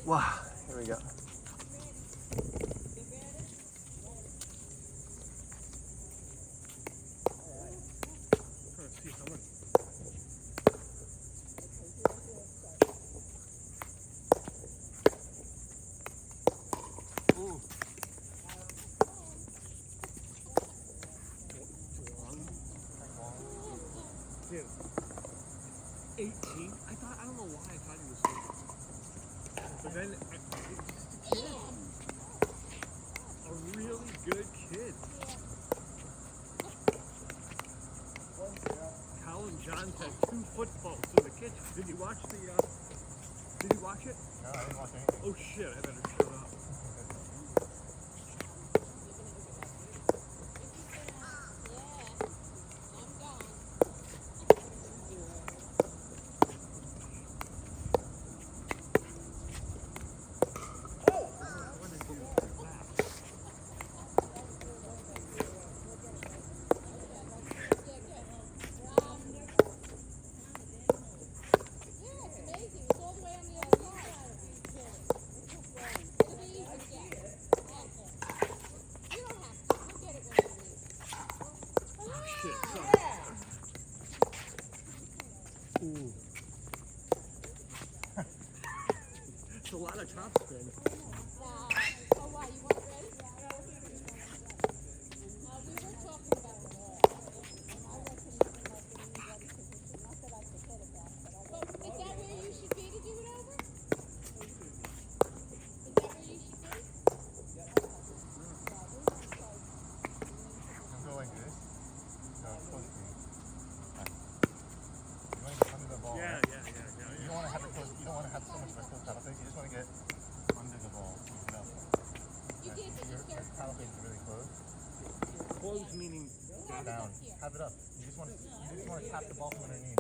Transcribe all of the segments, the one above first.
Wow, here we go. Ooh. 18? I don't know why I thought he was 18. But then, he's just a kid. A really good kid. Colin Johns had 2 footballs in the kitchen. Did you watch it? No, I didn't watch anything. Oh shit, I better shut up. Ooh. It's a lot of top spin. Oh, why? You weren't ready? We were talking about it all. I wasn't even like getting you ready to do it. Not that I forget about it, but is that where you should be to do it over? Is that where you should be? I'm going like this. So close to me. You want to get under the ball. Yeah, right? yeah. You don't want to have it close. You don't want to have so much of a close paddle face. You just want to get under the ball. No. You did, but you Your started paddle face is really close. Close meaning Down. Have it up. You just want to tap the ball from underneath.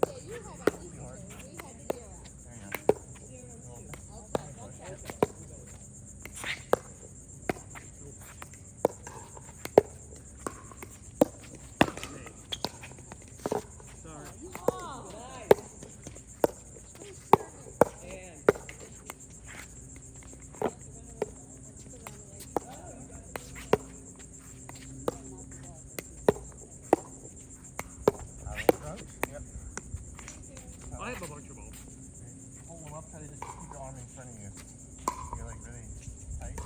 Yeah, you have at least 2. We had 0. There you go. Okay. sorry. Oh. Yep. I have a bunch of balls. Hold them up. Try to just keep your arm in front of you. You're like really tight.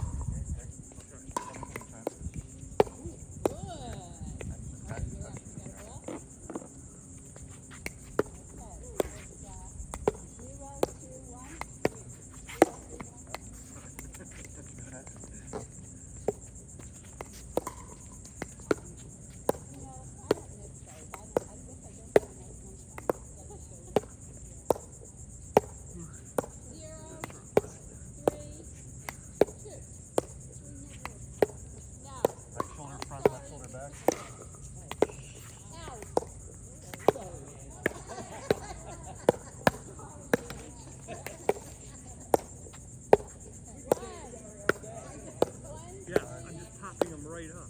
Good. Right shoulder front, left shoulder back. Yeah, I'm just popping them right up.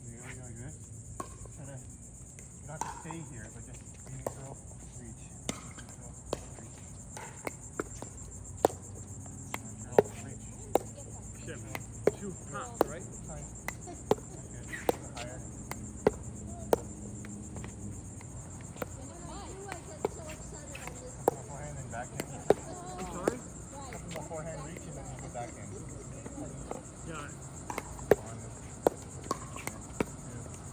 You go like this. Try to, you don't have to stay here, but just neutral, reach. Neutral, reach. Shit. 2 pops, right? Fine. That's good. Higher. Forehand and backhand. I'm sorry? Something about forehand reach and then you go backhand. Yeah. 1,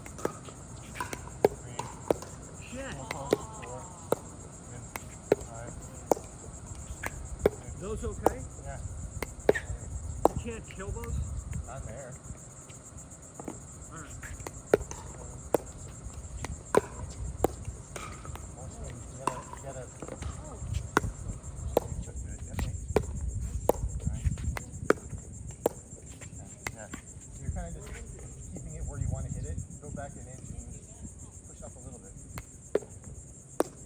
2, 3, Shit. 4, 5. Those okay? Yeah. You can't kill those? Not there. Alright. You gotta just do it. Yep. Right. Yeah. You're kind of just keeping it where you want to hit it. Go back an inch and push up a little bit.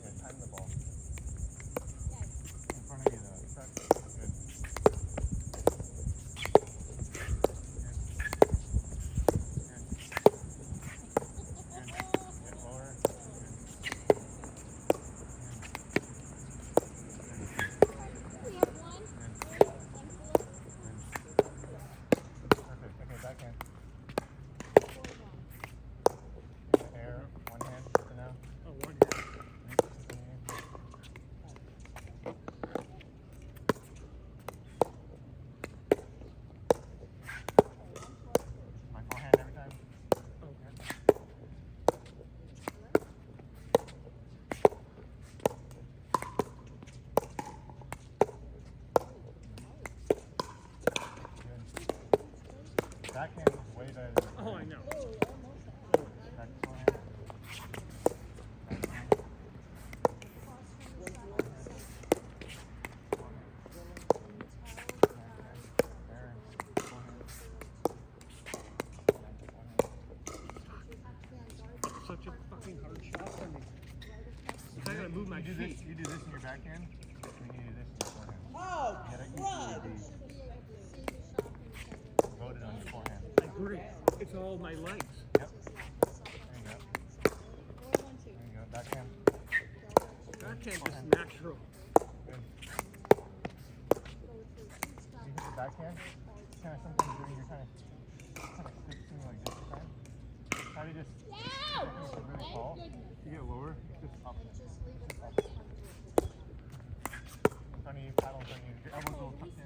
Yeah, time the ball. In front of you though. Good. way better than Oh, I know. back forehand. It's such a fucking hard shot for me. I gotta move my You do feet. this. You do this in your backhand. And you do this in your forehand. Oh, You gotta Russ! equally be loaded on your forehand. I agree. It's all my legs. Yep. There you go. There you go. Backhand. Backhand is natural. Good. You hit the backhand. Kind of sometimes you're kind of stick to me like this time. Try to just really tall. You get lower. Just up. Just up. In front of you, paddle in front of you. Your elbows will tuck in.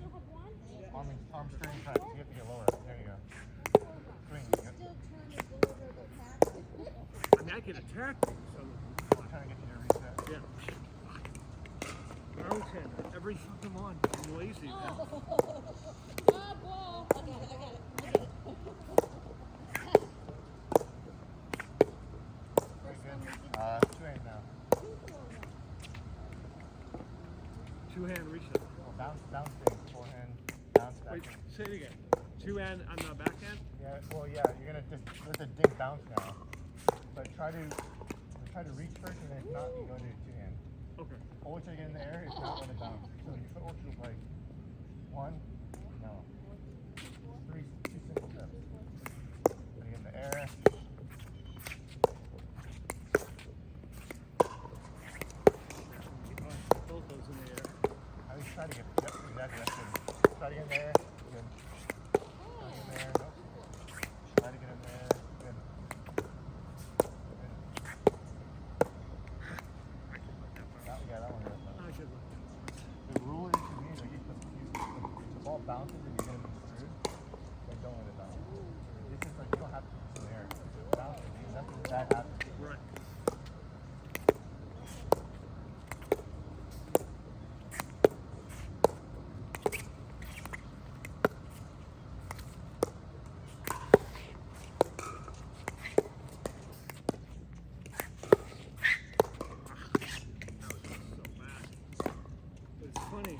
Arm string press. You have to get lower. There you go. Swing. Yep. I mean, I can attack, so I'm trying to get you to reset. yeah. Mountain. Every fucking one. I'm lazy. Man. Very good. Two-hand now. Two-hand reset. Well, bounce thing. Forehand. Bounce Wait, backhand. say it again. Two-hand on the backhand? Yeah. Well, yeah. You're gonna just let the dink bounce now. But try to reach first, and then if not, you go to two-hand. Okay. Always try to get in the air. If not, let it bounce. So your footwork is like 1, no, 3, 2 simple steps. Put it in the air. Both those in the air. I always try to get, yep, exactly, that's good. Try to get in there, good. Try to get in there, nope. Try to get in there, good. That one hurt. I should look. The rule is to me is like if the ball bounces and you're going to be screwed, then don't let it bounce. It's just like you don't have to put it in the air. If it bounces, nothing bad happens. Right. It's funny.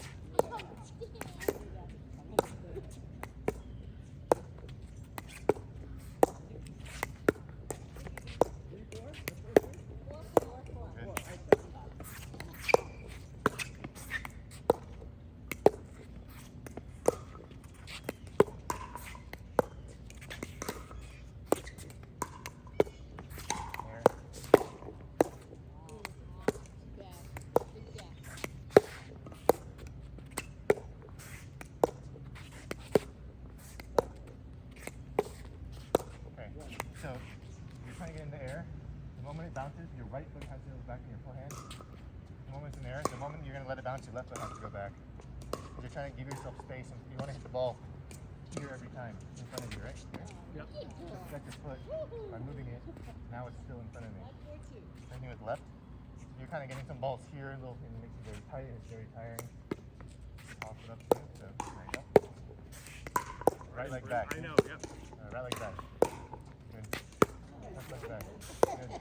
So you're trying to get in the air. The moment it bounces, your right foot has to go back in your forehand. The moment it's in the air, the moment you're going to let it bounce, your left foot has to go back. You're trying to give yourself space, and you want to hit the ball here every time in front of you, right? Here. Yep. Just set your foot by moving it. Now it's still in front of me. Same thing with left. You're kind of getting some balls here, a little, and it makes you very tight. It's very tiring. Toss it up to you. So there you go. Right leg back. I know, yep. Right leg back. Good. Left leg back. Good. Good.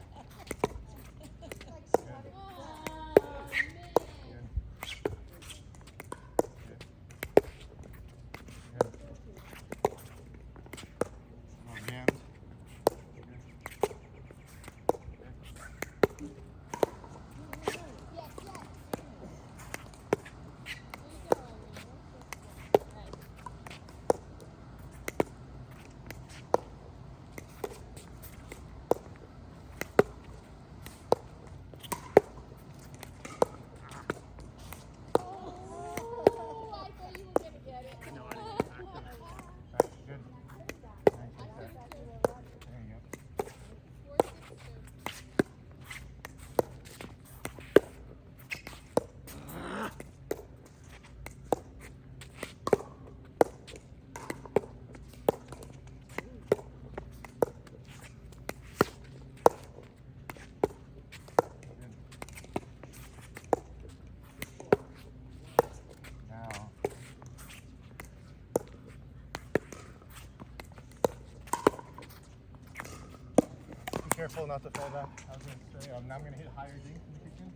careful not to fall back. I was going to say, now I'm going to hit higher dinks in the kitchen.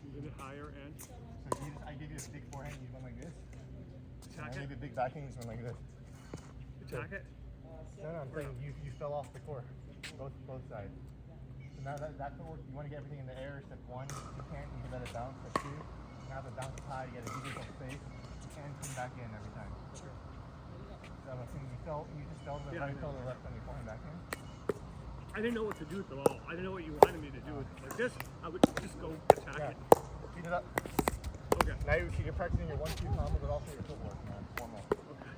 You hit it higher and So I give you a big forehand, you went like this. attack I it. give you a big backhand, you went like this. Attack it. No, I'm saying you fell off the court, both sides. So now that's what you want to get everything in the air. Step 1, you can't, you can let it bounce. Step 2, now the bounce is high, you got to give yourself space and come back in every time. Okay. So I'm assuming you just fell to the right, fell to the left on your forehand backhand. I didn't know what to do with the ball. I didn't know what you wanted me to do with it. Like this, I would just go attack it. Speed it up. Okay. Now you're practicing your 1-2 combo, but also your footwork, man. One more. Okay.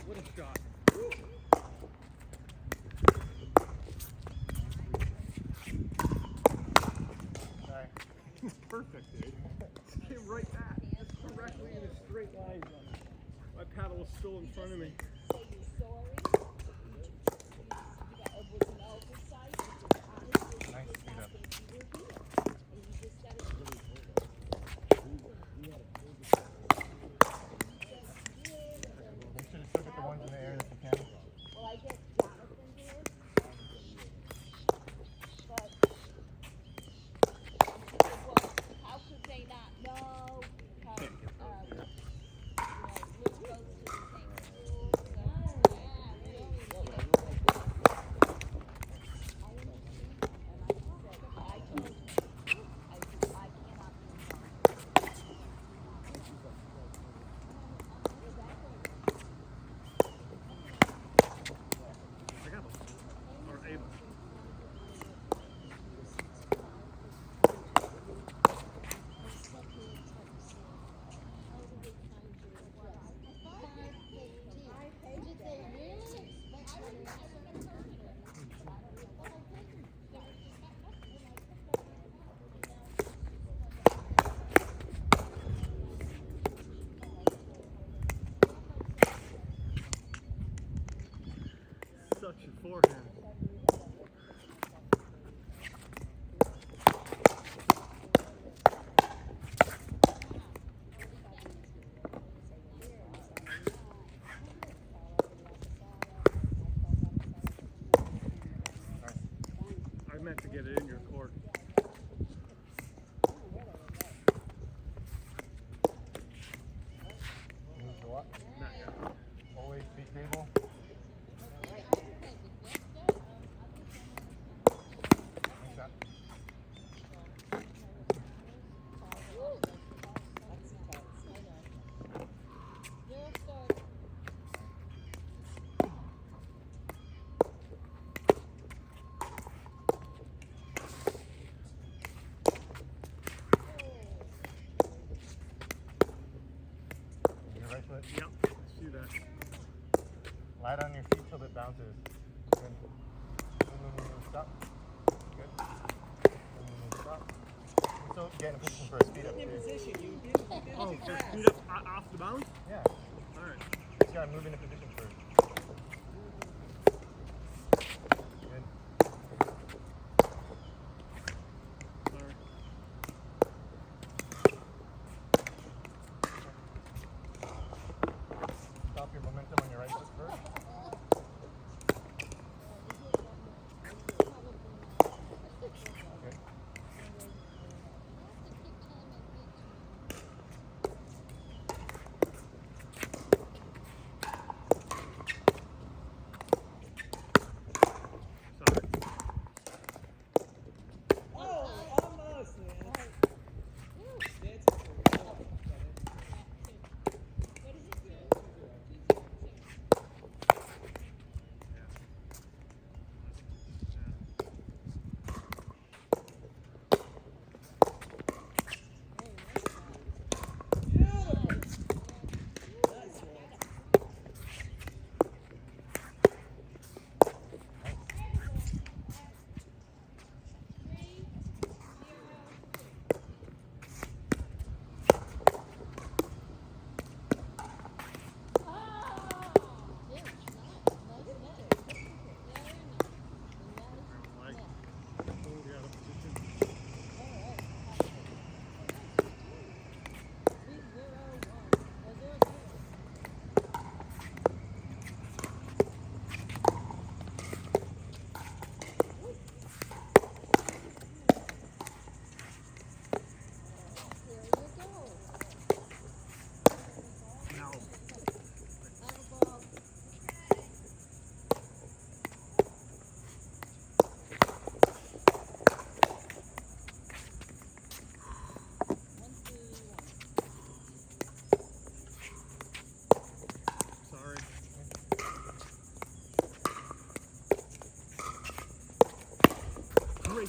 What a shot. Sorry. Perfect, dude. Came right back. Just correctly in a straight line. My paddle was still in front of me. Say you're sorry. You got was an oversight. Honestly, Nice it's speed not up. that you were here. And you just got to do it. Make sure to still get the ones in the air if you can. Well, I guess Jonathan did. But well, how could they not know? How, Luke goes to the same school. So, we only know that. I told him, I said, I cannot be I got them. Or able. Such a forehand. I meant to get it in your court. Move a lot. Not yet. Always be stable. Nice shot. Your right foot. Yep. I see that. Light on your feet till it bounces. Good. Move, stop. Good. Move, stop. So get in a position for a speed up too. Oh, so speed up off the bounce? Yeah. Alright. Just gotta move in a position first. Good. Alright. Stop your momentum on your right foot first. Good.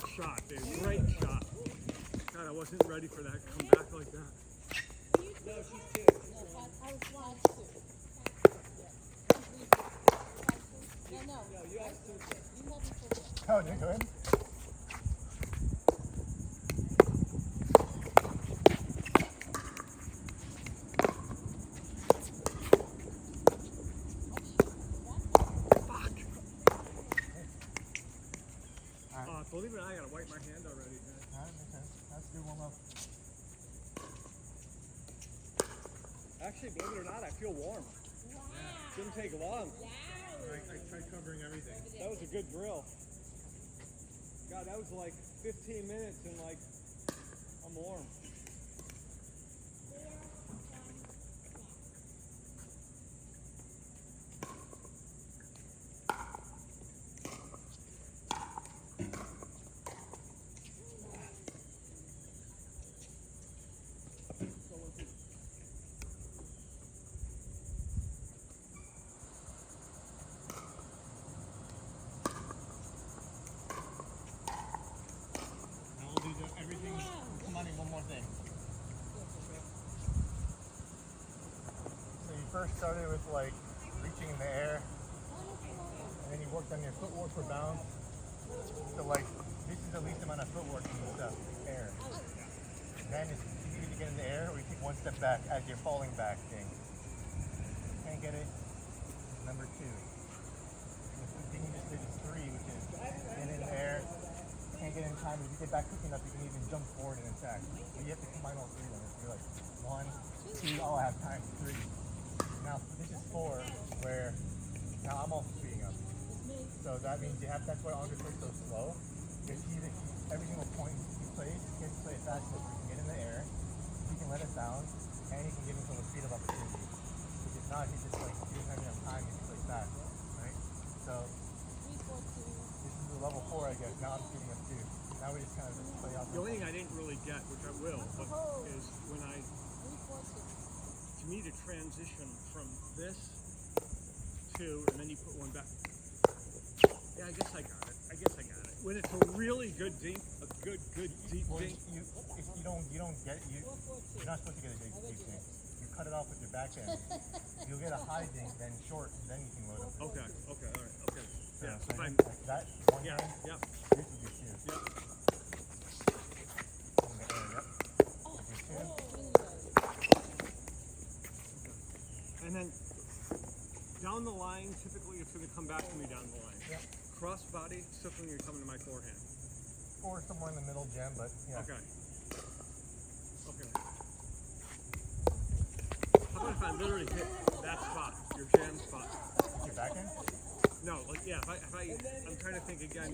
Great shot, dude. Great shot. God, I wasn't ready for that. Come back like that. No, she's two. I was one, two. No, No, you have two. you have me for one. Oh, did it go in? Fuck. Believe it or not, I gotta wipe my hand already, man. Alright, makes sense. That's a good warm up. Actually, believe it or not, I feel warm. Didn't take long. I tried covering everything. That was a good drill. God, that was like 15 minutes and like, I'm warm. Now we'll do everything. Come on in, one more thing. So you first started with like reaching in the air, and then you worked on your footwork for bounce. So like this is the least amount of footwork in the stuff, air. Then it's easy to get in the air, or you take one step back as you're falling back thing. Can't get it. Number two. The thing you just did is three, which is get in the air. Can't get in time. If you get back quick enough, you can even jump forward and attack. But you have to combine all three of them. If you're like one, two, oh, I have time, three. Now this is four, where now I'm also speeding up. So that means you have. That's why Andre plays so slow. Because every single point he plays, he has to play it fast enough so he can get in the air, he can let it down, and he can give himself a speed of opportunity. Because if not, he's just like he doesn't have enough time if he plays fast, right? So. This is the level 4, I guess. Now I'm speeding up too. Now we just kind of just play out. The only thing I didn't really get, which I will, but is when to me the transition from this to, and then you put one back. Yeah, I guess I got it. When it's a really good dink, a good deep Well, dink. if you don't get you're not supposed to get a deep dink. You cut it off with your back end. You'll get a high dink, then short, and then you can load up. Okay, all right, okay. Yeah, So fine. like that one Yeah, hand. yeah, This is your shoe. yeah. In the air, yep. Like your shoe. And then down the line, typically it's going to come back to me down the line. Yep. Cross body, typically you're coming to my forehand. Or somewhere in the middle jam, but yeah. Okay. How about if I literally hit that spot, your jam spot? Your back end? No, like yeah. I'm trying to think again.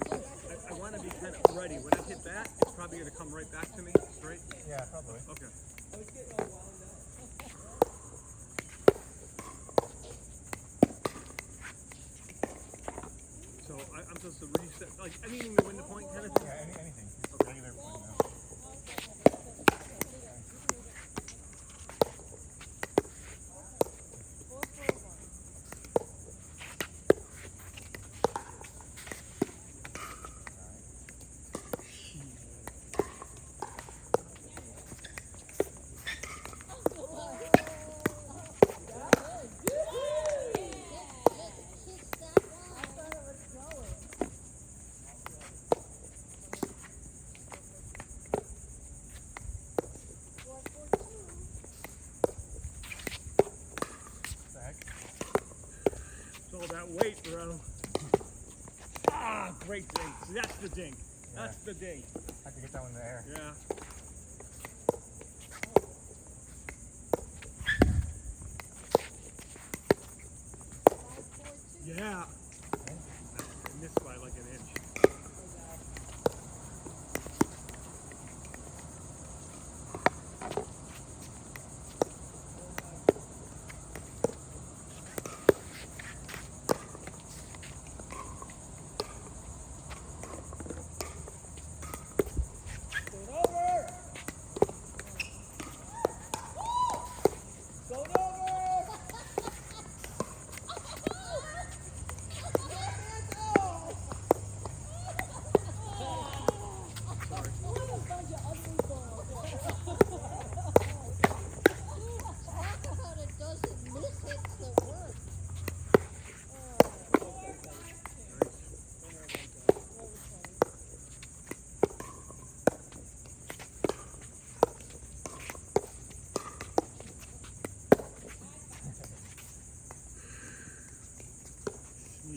I want to be kind of ready. When I hit that, it's probably going to come right back to me, straight. Yeah, probably. Okay. So I'm supposed to reset, like anything to win the point kind of thing. Yeah, anything. Okay. Regular point now. All that weight, bro. Ah, great dink. See, that's the dink. That's the dink. I have to get that one in the air. Yeah. Yeah. I missed by like an inch.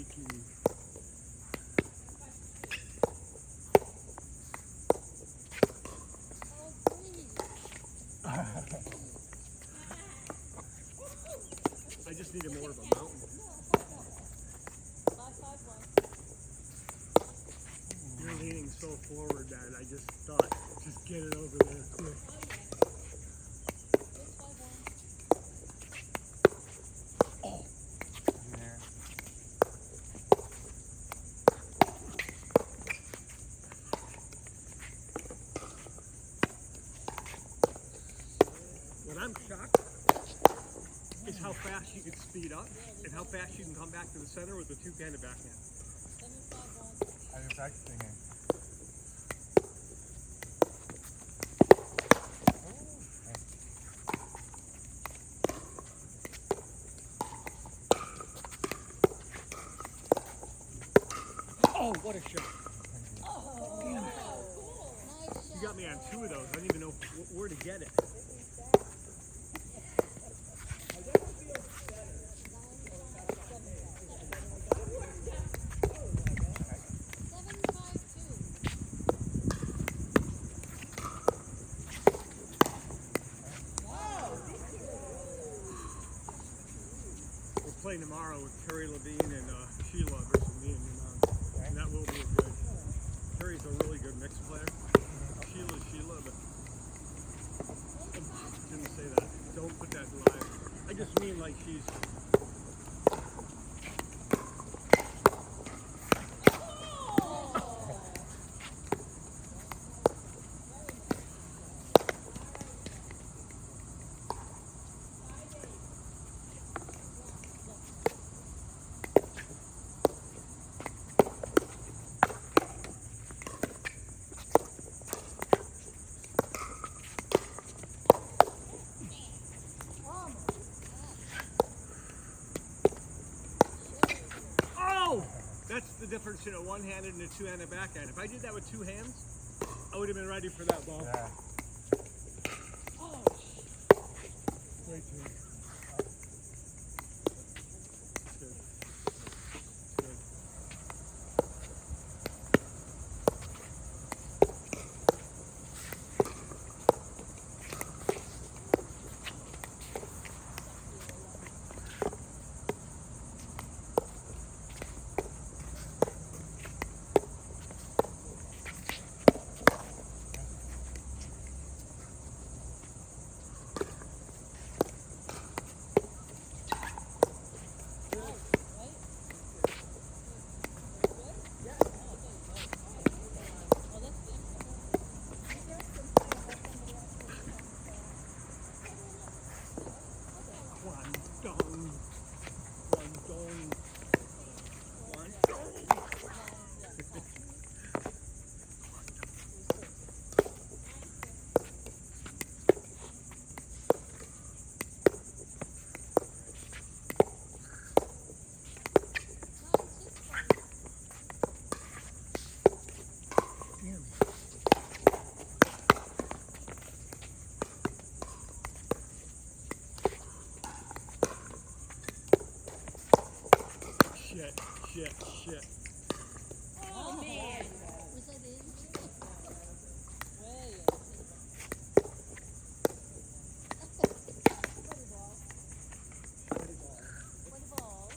sneaky. Oh, please. I just needed more of a mountain. 5-5-1. You're leaning so forward that I just thought, just get it over there quick. 6-5-1. In there. What I'm shocked is how fast you can speed up and how fast you can come back to the center with a two-handed backhand. 7-5-1. I've been practicing it. Oh, what a shot. Oh, Damn it. nice shot. You got me on two of those. I didn't even know where to get it. We're playing tomorrow with Carrie Levine and Sheila versus me and your mom. And that will be a good. Carrie's a really good mixed player. Sheila's Sheila, but I didn't say that. Don't put that live. I just mean like she's. Oh! That's the difference in a one-handed and a two-handed backhand. If I did that with two hands, I would have been ready for that ball. Yeah. Great team. Good. Good. Guangdong. Guangdong. Guangdong. Damn. Shit. Oh, man. Was that in? Way What balls?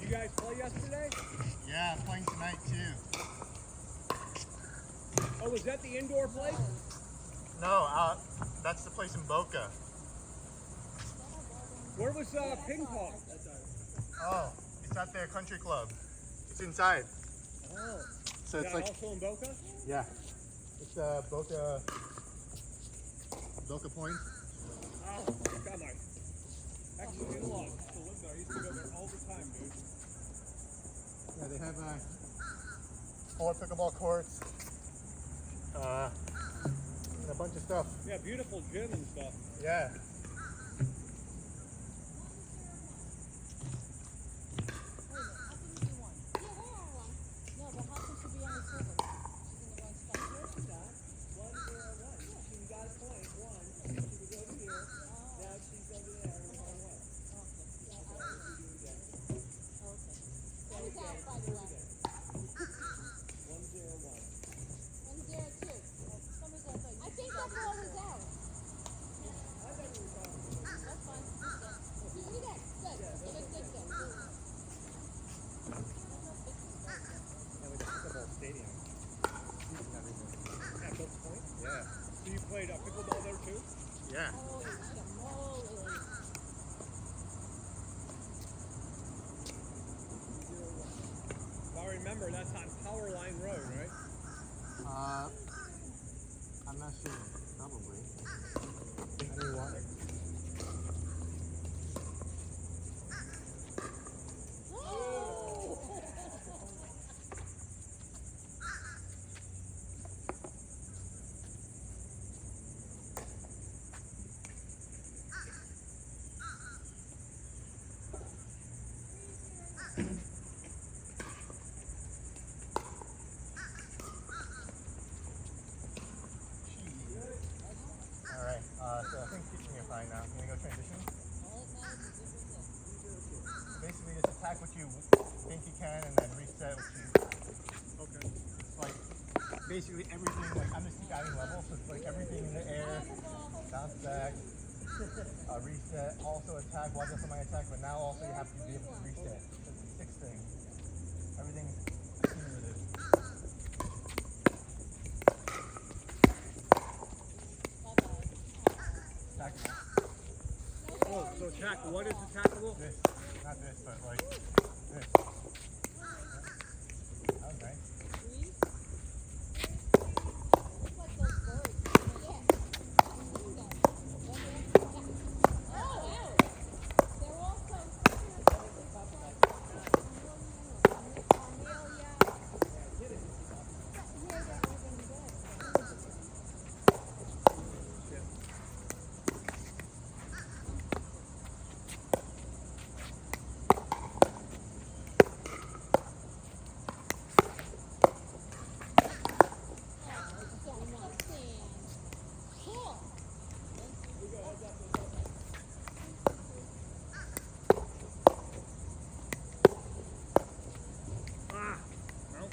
You guys play yesterday? Yeah, I'm playing tonight too. Oh, was that the indoor place? No, that's the place in Boca. Where was ping pong? Oh, it's at their country club. It's inside. Oh. So Is it's that like, also in Boca? yeah, it's Boca Point. Oh, God, my ex-in-laws used to live there. I used to go there all the time, dude. Yeah, they have 4 pickleball courts, and a bunch of stuff. Yeah, beautiful gym and stuff. Yeah. Stadium. And everything. At Bills Point? Yeah. So you played pickleball there too? Yeah. If I remember, that's on Power Line Road, right? I'm not sure. Probably. Any water? Alright, so I think teaching you're fine now. Can we go transition? Basically just attack what you think you can and then reset what you... Okay. It's like basically everything, like I'm just adding level, so it's like everything in the air, bounce back, reset, also attack, watch out for my attack, but now also you have to be able to reset. So it's 6 things. Everything's cumulative. Attackable. Oh, so attack. What is attackable? This. Not this, but like this. That was nice. Ah, well.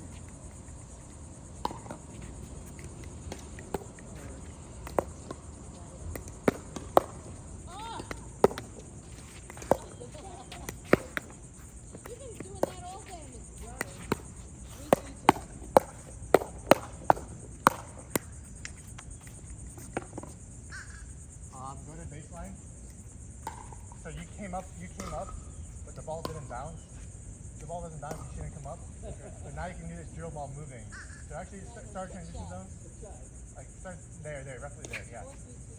Go to baseline. So you came up, but the ball didn't bounce. The ball doesn't bounce, you shouldn't come up. But now you can do this drill ball moving. So actually start transition zone. Like start there, roughly there, yeah.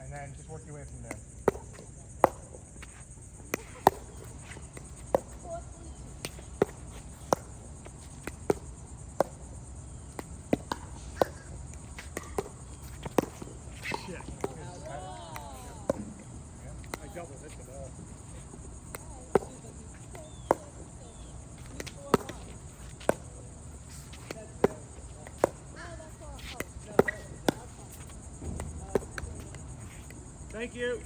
And then just work your way from there. Shit. I double hit the ball. Thank you.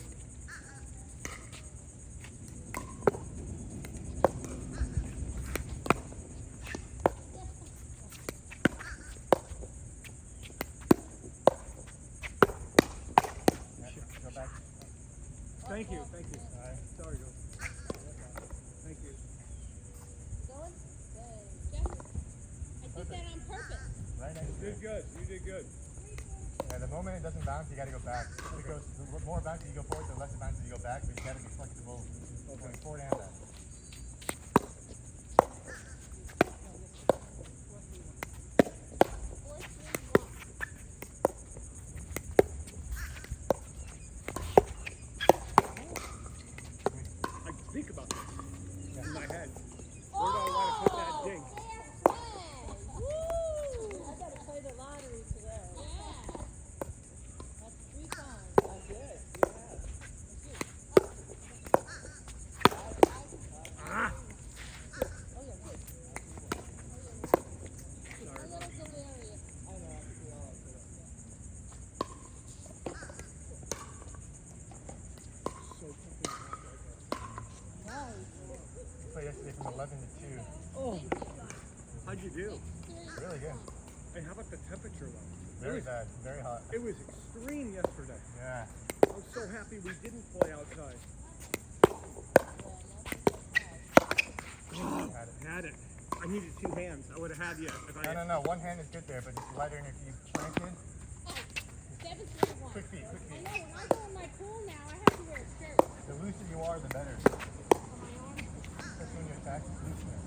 Go back. Thank you. Thank you. All right. Sorry, Joe. Thank you. good. You did good. And the moment it doesn't bounce, you got to go back. It goes, the more bounces you go forward, the less it bounces you go back, but you got to be flexible going forward and back. I think about this in my head. Where do I want to put that dink? Woo! I gotta play the lottery today. Yeah. That's 3 times. I did. You have. Ah! Oh, yeah, good. Sorry. A little delirious. I know. I think we all like it. So fucking hot right Nice. We played yesterday from 11 to 2. now. Oh, how'd you do? Really good. Hey, how about the temperature though? Very bad. Very hot. It was extreme yesterday. Yeah. I'm so happy we didn't play outside. Oh, Had it. had it. I needed 2 hands. I would have had you if I. No. One hand is good there, but just lighter, and if you planted, 7-3-1. quick feet. I know, when I go in my pool now, I have to wear a shirt. The looser you are, the better. On my arms. Especially when you attack, looseness.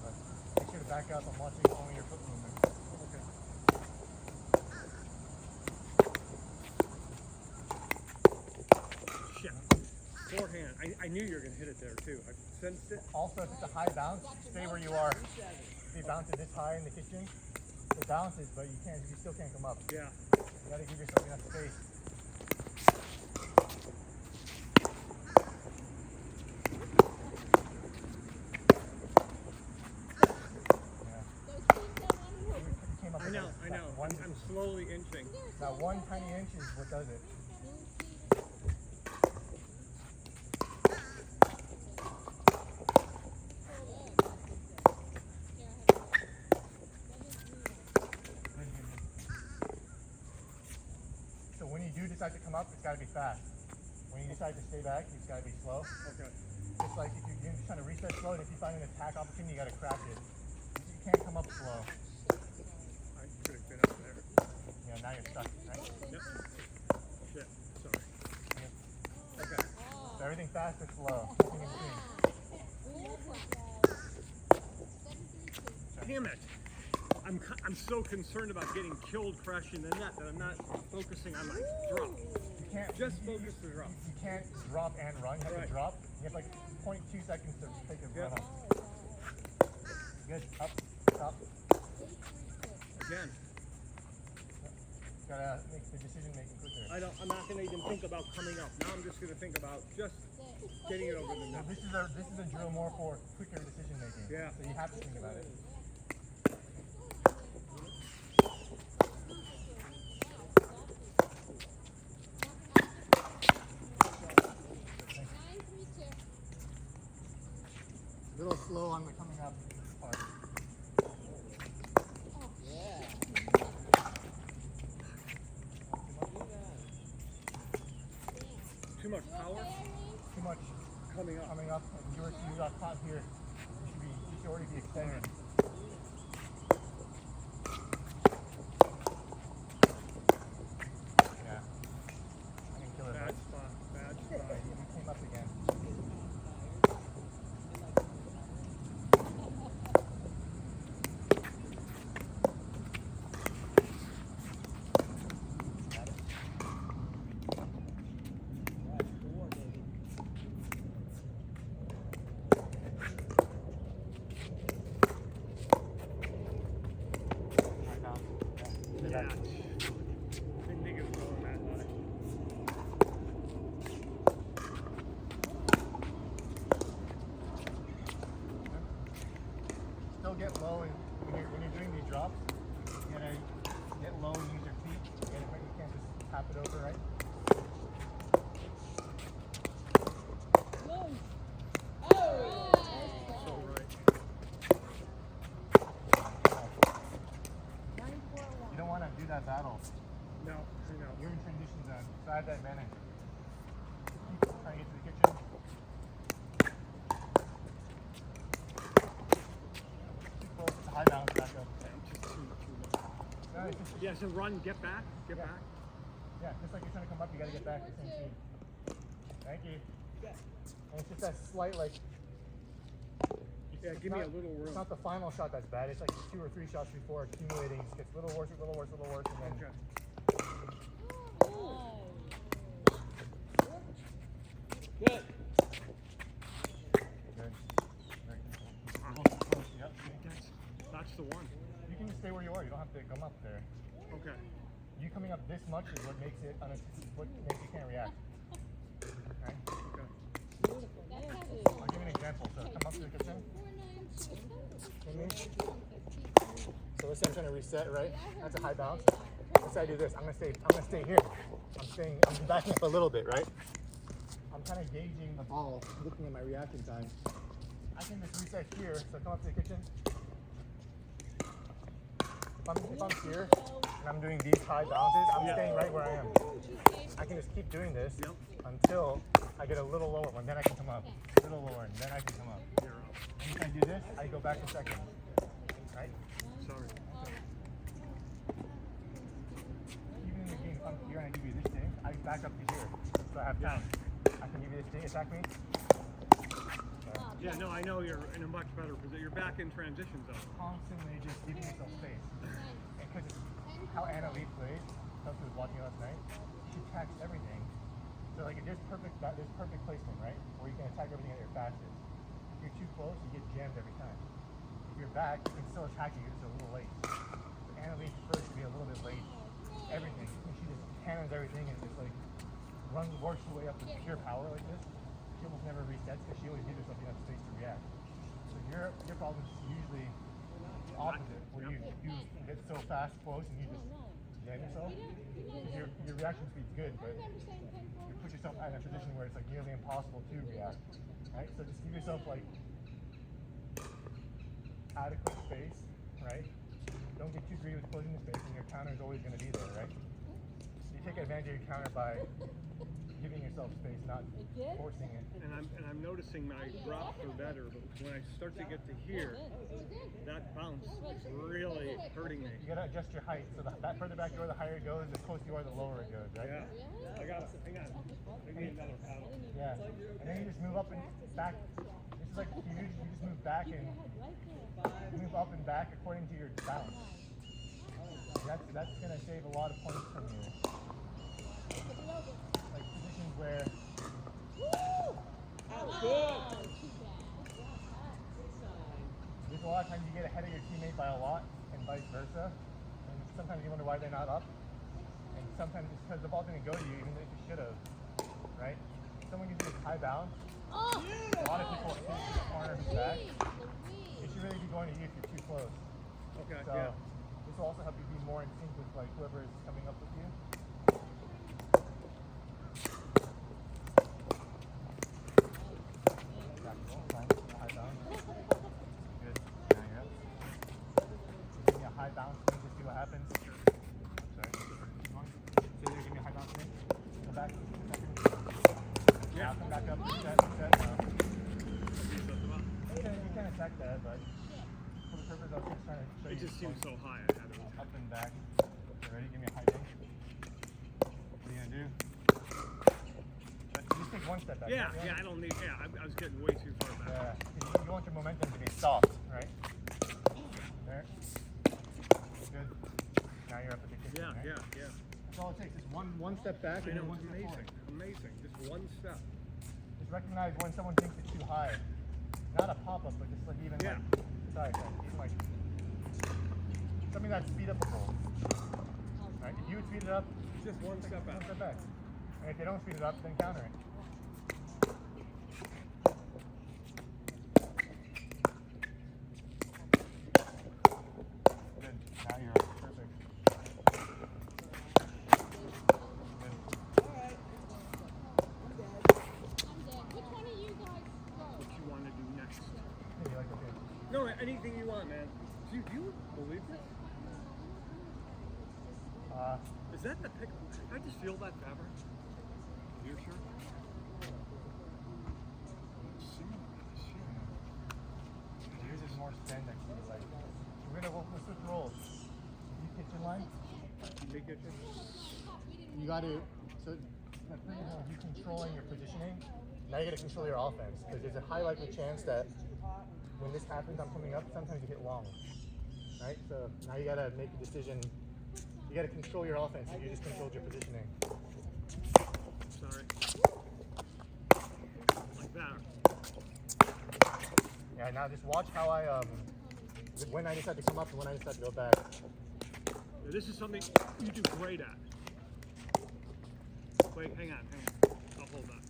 But make sure to back up. I'm watching only your foot movement. Okay. Shit. Forehand. I knew you were gonna hit it there too. I sensed it. Also, if it's a high bounce, stay where you are. If you bounce it this high in the kitchen, it bounces, but you still can't come up. Yeah. You gotta give yourself enough space. Yeah. Those teams don't want to move. You came up I with know. that- I that know. One, I'm slowly inching. that one tiny inch is what does it. So when you do decide to come up, it's got to be fast. When you decide to stay back, it's got to be slow. Okay. It's like if you're just trying to reset slow, and if you find an attack opportunity, you got to crash it. You can't come up slow. I could have been up there. Yeah, now you're stuck, right? Yep. Shit. Sorry. Okay. So everything fast or slow. Nothing in between. Damn it. I'm so concerned about getting killed crashing the net that I'm not focusing on my drop. You can't Just focus the drop. You can't drop and run. You have Right. to drop. You have like 0.2 seconds to take a Yep. run up. Good. Up. Up. Again. Gotta make the decision making quicker. I'm not gonna even think about coming up. Now I'm just gonna think about just getting it over the Now, net. this is a drill more for quicker decision making. Yeah. So you have to think about it. A little slow on the coming up part. Too much power Too much coming up. coming up, and you got caught here. You should already be extended. Yeah. I can kill it. Bad Right? spot. Bad Yeah, spot. you came up again. Got it? Right down. Yeah. Yeah. Didn't think it was going that high. Still get low, and when you're doing these drops, you gotta Get low and use your feet. Get it right. You can't just tap it over, right? So right. You don't want to do that battle. No, I know. You're in transition zone, so I have that advantage. Keep trying to get to the kitchen. Too close, it's a high balance, back up. I'm just too low. No, it's just, Yeah, so run, get back, get Yeah. back. yeah, just like you're trying to come up, you gotta get back to the same speed. Thank you. And it's just that slight, like, Yeah, it's give me a not- little room. It's not the final shot that's bad, it's like 2 or 3 shots before accumulating. It gets a little worse, a little worse, a little worse, and then Okay. Good. good. Very good. Wow. Close, yep. That's the one. You can just stay where you are, you don't have to come up there. Okay. You coming up this much is what makes it what makes you can't react. Right? Okay. I'll give you an example. So come up to the kitchen. So let's say I'm trying to reset, right? That's a high bounce. Let's say I do this. I'm gonna stay here. I'm backing up a little bit, right? I'm kind of gauging the ball, looking at my reaction time. I can just reset here. So come up to the kitchen. If I'm here and I'm doing these high bounces, I'm Yeah. staying right where I am. I can just keep doing this Yep. until I get a little lower one, then I can come up. A little lower, and then I can come up. You're up. And if I do this, I go back a second. Right? Sorry. Even in the game, if I'm here and I give you this thing, I back up to here. So I have time. I can give you this thing, attack me. Yeah, no, I know you're in a much better position. You're back in transition zone. Constantly just giving yourself space. Because it's how Anna Lee plays, Kelsey was watching last night, she attacks everything. So like there's perfect placement, right? Where you can attack everything at your fastest. If you're too close, you get jammed every time. If you're back, you can still attack you, you're just a little late. So Anna Lee prefers to be a little bit late. Everything. And she just cannons everything and just like works her way up with pure power like this. She almost never resets because she always gives herself enough space to react. So your problem is usually the opposite, where you get so fast close and you just jam yourself. Because your reaction speed's good, but you put yourself in a position where it's like nearly impossible to react. Right? So just give yourself like adequate space, right? Don't get too greedy with closing the space, and your counter is always going to be there, right? You take advantage of your counter by giving yourself space, not forcing it. And I'm noticing my drops are better, but when I start to get to here, that bounce is really hurting me. You gotta adjust your height. So the further back you are, the higher it goes. The closer you are, the lower it goes, right? Yeah. I got it. Hang on. I need another paddle. Yeah. And then you just move up and back. This is like huge. You just move back and move up and back according to your bounce. That's gonna save a lot of points from you. Like positions where there's a lot of times you get ahead of your teammate by a lot, and vice versa. And sometimes you wonder why they're not up. And sometimes it's because the ball didn't go to you, even though it should have. Right? Someone gives you a high bounce. A lot of people think the corner who's back. It should really be going to you if you're too close. Okay. So Yeah. this will also help you be more in sync with like whoever is coming up with you. High bounce. Good. Now you're up. Give me a high bounce thing, just see what happens. Sorry. So you give me a high bounce thing. Go back. Yeah. Come back up. Reset. You can attack that, but for the purpose of just trying to show It you. just seems so high. I had it. Up and back. You ready? Give me a high thing. What are you gonna do? Just take one step back. Yeah, right? yeah, I don't need. Yeah, I was getting way too far back. Yeah. You want your momentum to be soft, right? There. Good. Now you're up at the kitchen. Yeah, right? yeah. That's all it takes. Is one step back I and know, then one it's step amazing. forward. Amazing. Just one step. Just recognize when someone thinks it's too high. Not a pop-up, but just like even Yeah. like, sorry, even like something that's speed upable. Right? If you would speed it up, Just one step one out. step back. And if they don't speed it up, then counter it. Good. Now you're up. Perfect. No, anything you want, man. Do you believe this? Yours Is that the pick? I just feel that fabric. You're sure? is more spandex-y. Like, let's switch roles. You kitchen line. Big kitchen. You got to. So that's pretty much you controlling your positioning. Now you got to control your offense because there's a high likely chance that when this happens, I'm coming up. Sometimes you hit long, right? So now you got to make a decision. You got to control your offense. So you just controlled your positioning. Sorry. Like that. Yeah. Now just watch how I when I decide to come up and when I decide to go back. Yeah, this is something you do great at. Wait, hang on. I'll hold that.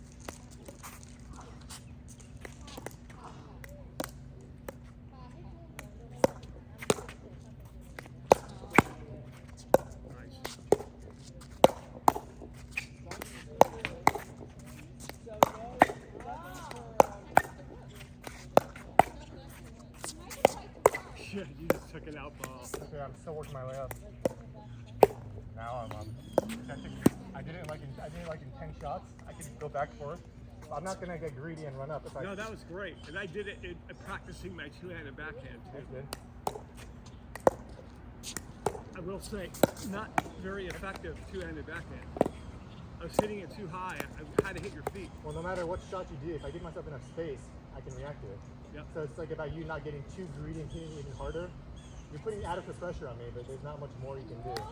Yeah, you just took it out ball. Okay, I'm still working my way up. Now I'm I did it like in 10 shots. I could go back forth. I'm not gonna get greedy and run up. If No, that was great, and I did it in practicing my two-handed backhand too. That's good. I will say, not very effective two-handed backhand. I was hitting it too high. I had to hit your feet. Well, no matter what shot you do, if I give myself enough space, I can react to it. Yep. So it's like about you not getting too greedy and hitting even harder. You're putting adequate pressure on me, but there's not much more you can do.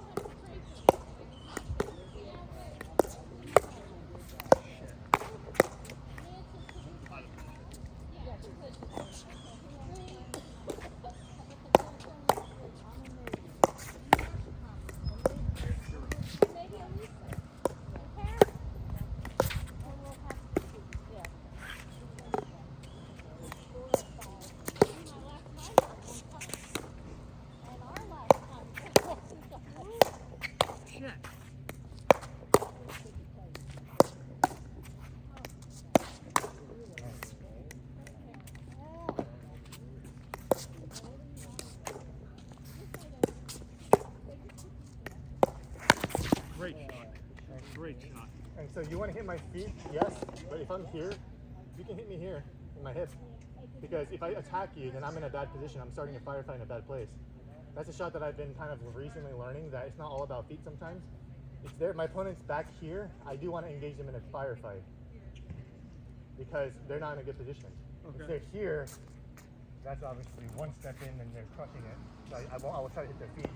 Great shot. Great shot. And so you want to hit my feet, yes, but if I'm here, you can hit me here in my hip. Because if I attack you, then I'm in a bad position. I'm starting a firefight in a bad place. That's a shot that I've been kind of recently learning, that it's not all about feet sometimes. It's there. My opponent's back here. I do want to engage them in a firefight because they're not in a good position. Okay. If they're here, that's obviously one step in and they're crushing it. So I will try to hit their feet.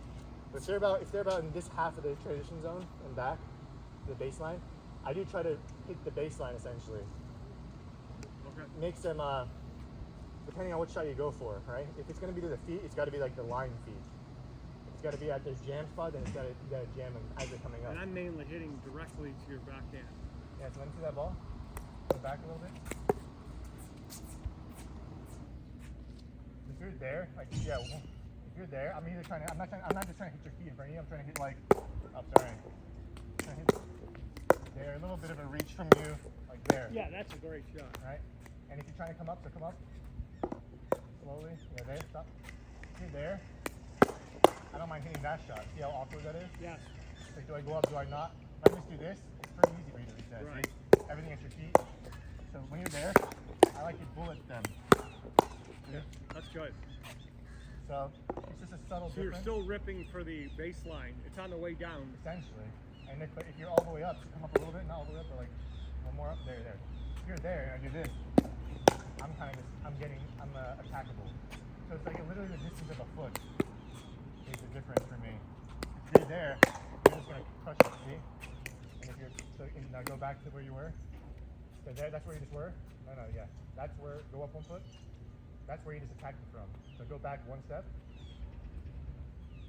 But if they're about in this half of the transition zone and back, the baseline, I do try to hit the baseline essentially. Okay. Makes them, depending on what shot you go for, right? If it's going to be to the feet, it's got to be like the line feet. If it's got to be at their jam spot, then it's got to jam them as they're coming up. And I'm mainly hitting directly to your backhand. Yeah, so let me see that ball. Go back a little bit. If you're there, like, yeah, if you're there, I'm either trying to, I'm not just trying to hit your feet in front of you, I'm trying to hit like, oh, sorry. I'm trying to hit there, a little bit of a reach from you, like there. Yeah, that's a great shot. Right? And if you're trying to come up, so come up. Slowly. Yeah, there, stop. If you're there, I don't mind hitting that shot. See how awkward that is? Yes. Like, do I go up, do I not? If I just do this, it's pretty easy for you to reset. Right. See? Everything at your feet. So when you're there, I like to bullet them. Yeah, that's good. So it's just a subtle So you're difference. still ripping for the baseline. It's on the way down. Essentially. And but if you're all the way up, so come up a little bit, not all the way up, but like one more up, there. If you're there and I do this, I'm attackable. So it's like literally the distance of a foot is the difference for me. If you're there, you're just gonna crush it, see? And if you're, now go back to where you were. So there, that's where you just were? No, yeah. That's where, go up one foot. That's where you just attacked me from. So go back one step.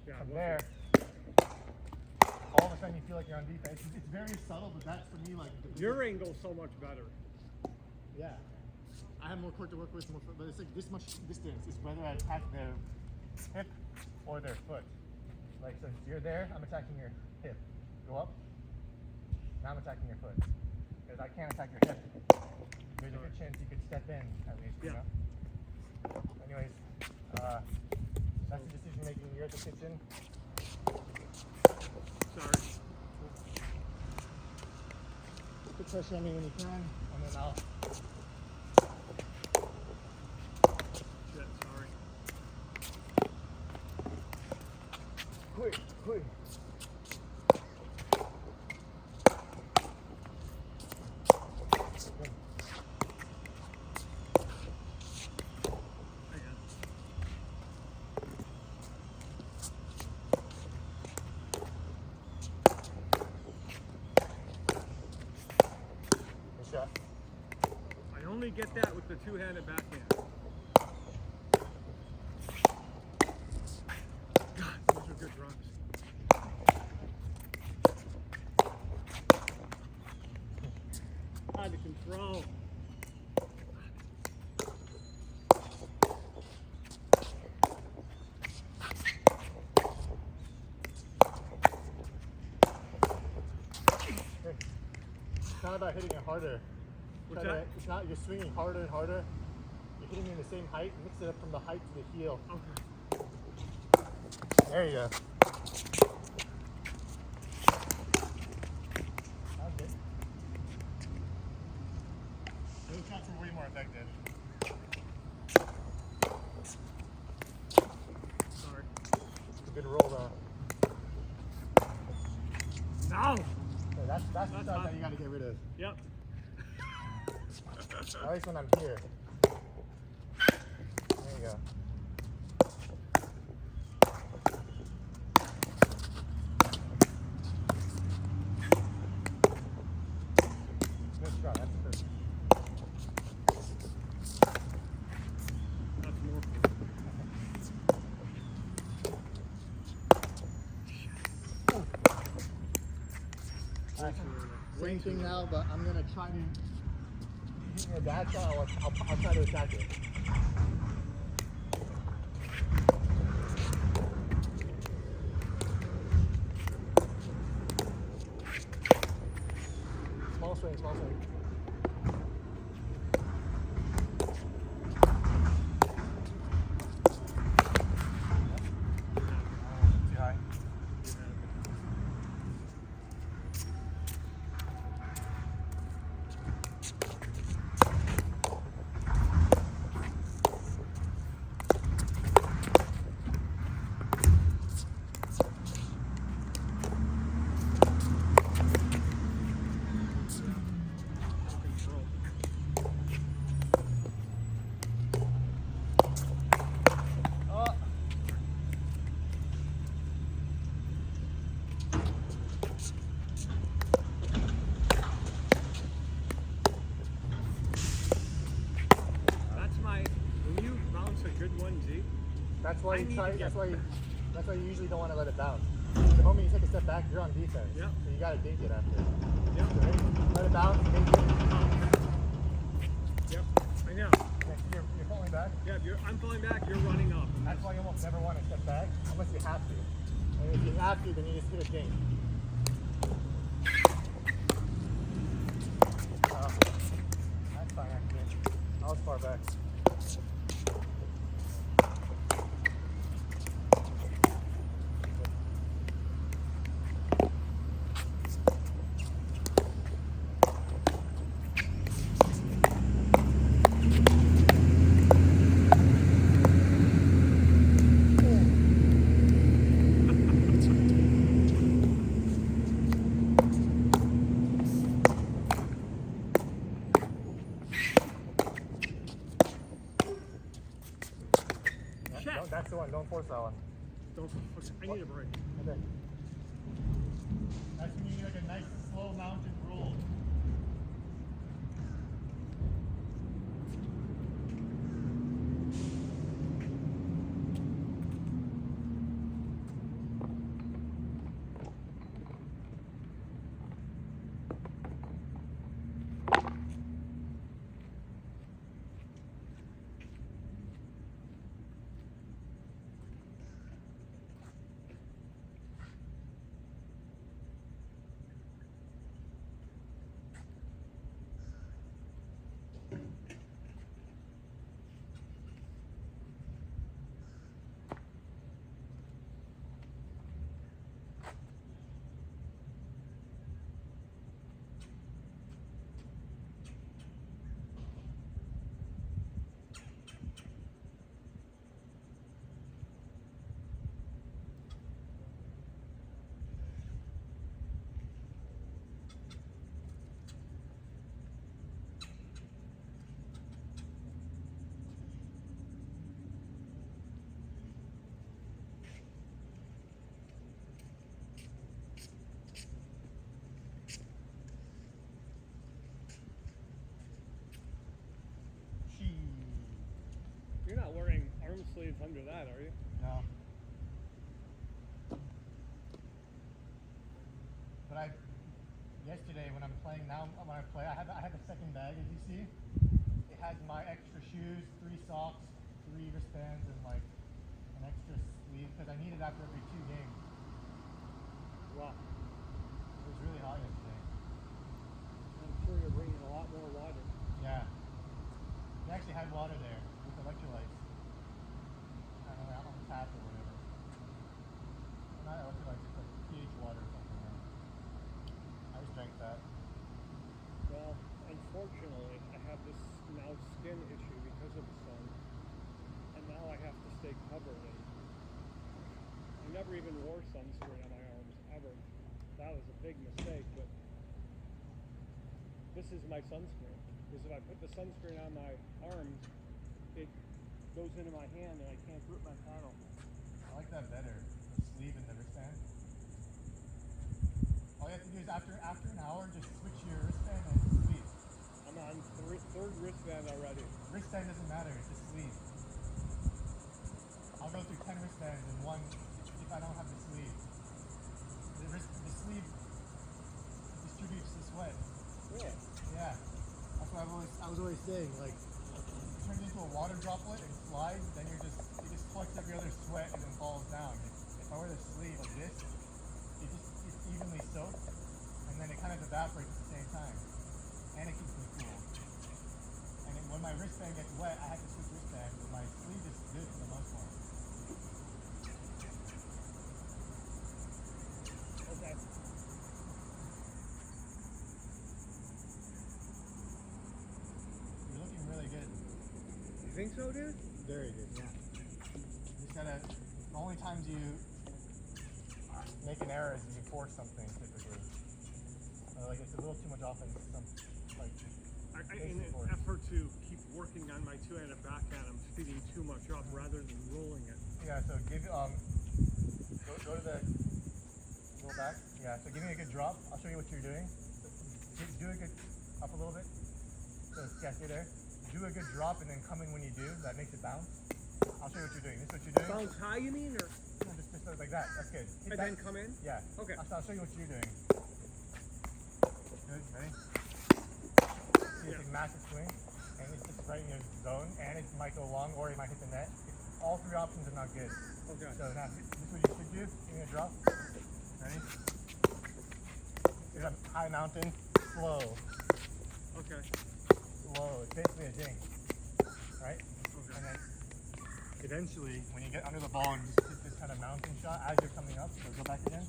Yeah, From well, there, all of a sudden you feel like you're on defense. It's very subtle, but that's for me like your angle's so much better. yeah. I have more court to work with, but it's like this much distance is whether I attack their hip or their foot. Like, so if you're there, I'm attacking your hip. Go up. Now I'm attacking your foot. Because I can't attack your hip. There's a good chance you could step in at least. Yeah. You know? Anyways, You're at the kitchen. Sorry. Put pressure on me when you can, and then I'll. Shit, sorry. Quick, quick. Hang on. Good shot. I only get that with the two-handed backhand. God, those are good runs. God, the control. It's not about hitting it harder. What's that? It's not, you're swinging harder and harder. You're hitting in the same height. Mix it up from the height to the heel. Okay. There you go. That's good. Those shots are way more effective. Sorry. It's a good roll though. No! Okay, that's the That's shot fine. that you gotta get rid of. Yep. At least when I'm here. There you go. Good shot, that's perfect. That's more. Alright, same thing now, but I'm gonna try to hit your bad shot. I'll try to attack it. Small swing, small swing. Too high. Control. Oh. That's my. When you bounce a good one, Z. That's why I you need try. to get- That's why you usually don't want to let it bounce. The moment you take a step back, you're on defense. Yep. So you gotta dink it after. Yep. So ready? Let it bounce. Dink it. Yep. I know. Okay, you're pulling back. Yeah, I'm falling back. You're running up. That's why you almost never want to step back unless you have to. And if you have to, then you just hit a dink. That's fine actually. I was far back. Shit. That's the one. Don't force that one. Don't. I need a break. Okay. That's when you need like a nice slow mounted roll. sleeves under that, are you? No. But yesterday when I'm playing now, when I play, I have a second bag, as you see. It has my extra shoes, 3 socks, 3 wristbands, and like an extra sleeve because I need it after every 2 games. Wow. It was really hot yesterday. I'm sure you're bringing a lot more water. Yeah. We actually had water there with electrolytes. I don't know, on the tap or whatever. Not electrolytes, it's like pH water or something. Right? I just drank that. Well, unfortunately, I have this now skin issue because of the sun, and now I have to stay covered. And I never even wore sunscreen on my arms ever. That was a big mistake, but this is my sunscreen. Because if I put the sunscreen on my arms, it goes into my hand and I can't grip my paddle. I like that better. The sleeve and the wristband. All you have to do is after an hour, just switch your wristband and sleeve. I'm on third wristband already. Wristband doesn't matter, it's just sleeve. I'll go through 10 wristbands and one if I don't have the sleeve. The sleeve distributes the sweat. Really? Yeah. That's what I was always saying, like it turns into a water droplet and slides, then it just collects every other sweat and then falls down. If I wear the sleeve like this, it's evenly soaked and then it kind of evaporates at the same time. And it keeps me cool. And then when my wristband gets wet, I have to switch wristbands, but my sleeve is good for the most part. Okay. You're looking really good. You think so, dude? Very good, yeah. You just gotta, the only times you make an error is if you force something, typically. Like it's a little too much offense. In an effort to keep working on my two-handed backhand, I'm speeding too much up rather than rolling it. Yeah, so go to the, go back. Yeah, so give me a good drop. I'll show you what you're doing. Do a good, up a little bit. So yeah, stay there. Do a good drop and then come in when you do. That makes it bounce. I'll show you what you're doing. This is what you're doing. Bounce high, you mean? Or? No, just like that. That's good. And then come in? Yeah. Okay. I'll show you what you're doing. Good, ready? See, it's a massive swing, and it's just right in your zone, and it might go long, or it might hit the net. All 3 options are not good. Okay. So now, this is what you should do. Give me a drop. Ready? Here's a high mountain, slow. Okay. Slow. It's basically a dink. Right? Okay. And then eventually, when you get under the ball and just hit this kind of mountain shot as you're coming up, so go back again.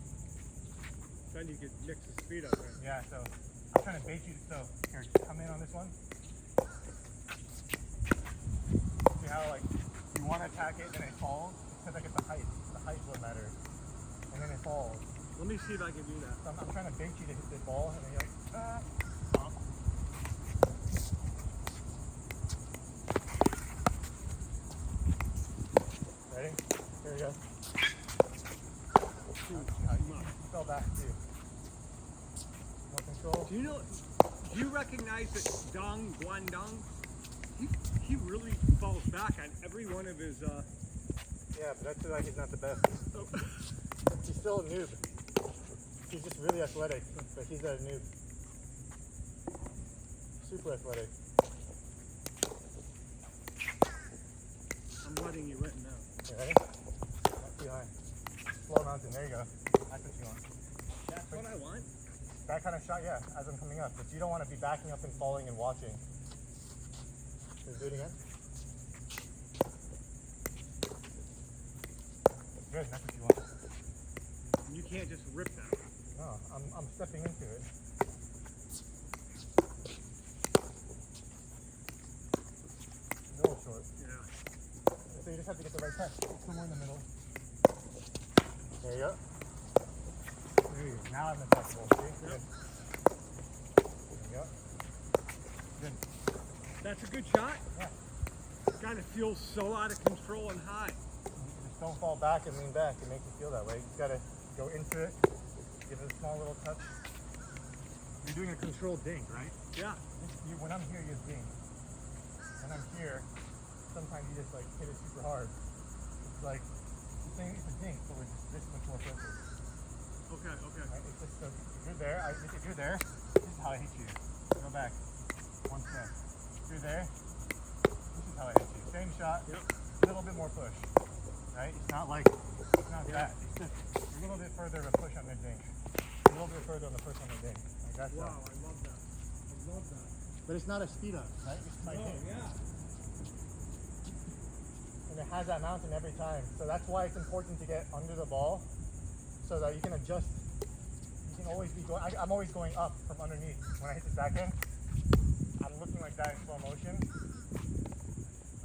Then you could mix the speed up, right? Yeah, so I'm trying to bait you. So here, come in on this one. See how like you want to attack it, then it falls? It's because like it's the height. The height's what matters. And then it falls. Let me see if I can do that. So I'm trying to bait you to hit the ball, and then you're like, stop. Ready? Here we go. You fell back too. More control. Do you recognize that Dong Guangdong? He really falls back on every one of his Yeah, but that's like he's not the best. oh, He's still a noob. He's just really athletic, but he's a noob. Super athletic. I'm letting you in now. Okay, ready? Not too high. Slow mountain, there you go. That's what you want. That's what I want. That kind of shot, yeah, as I'm coming up. But you don't want to be backing up and falling and watching. Let's do it again. Good, that's what you want. You can't just rip that. No, I'm stepping into it. A little short. Yeah. So you just have to get the right touch. Somewhere in the middle. There you go. There you go. Now I'm untouchable. See? Yep. Good. There you go. Good. That's a good shot. Yeah. God, it feels so out of control and high. Just don't fall back and lean back. It makes you feel that way. You just gotta go into it. Give it a small little touch. You're doing a controlled dink, right? Yeah. When I'm here, you dink. When I'm here, sometimes you just like hit it super hard. like the thing. It's a dink, but with this much more filter. Okay, okay. Right? It's just so if you're there, if you're there, this is how I hit you. Go back one step. If you're there, this is how I hit you. Same shot, Yep. a little bit more push. Right? It's not like it's not that. It's just a little bit further of a push on the dink. A little bit further on the push on the dink. Like that's Wow, I love that. I love that. But it's not a speed up, right? It's my dink. yeah. And it has that mountain every time. So that's why it's important to get under the ball so that you can adjust. You can always be going, I'm always going up from underneath. When I hit the backhand, I'm looking like that in slow motion.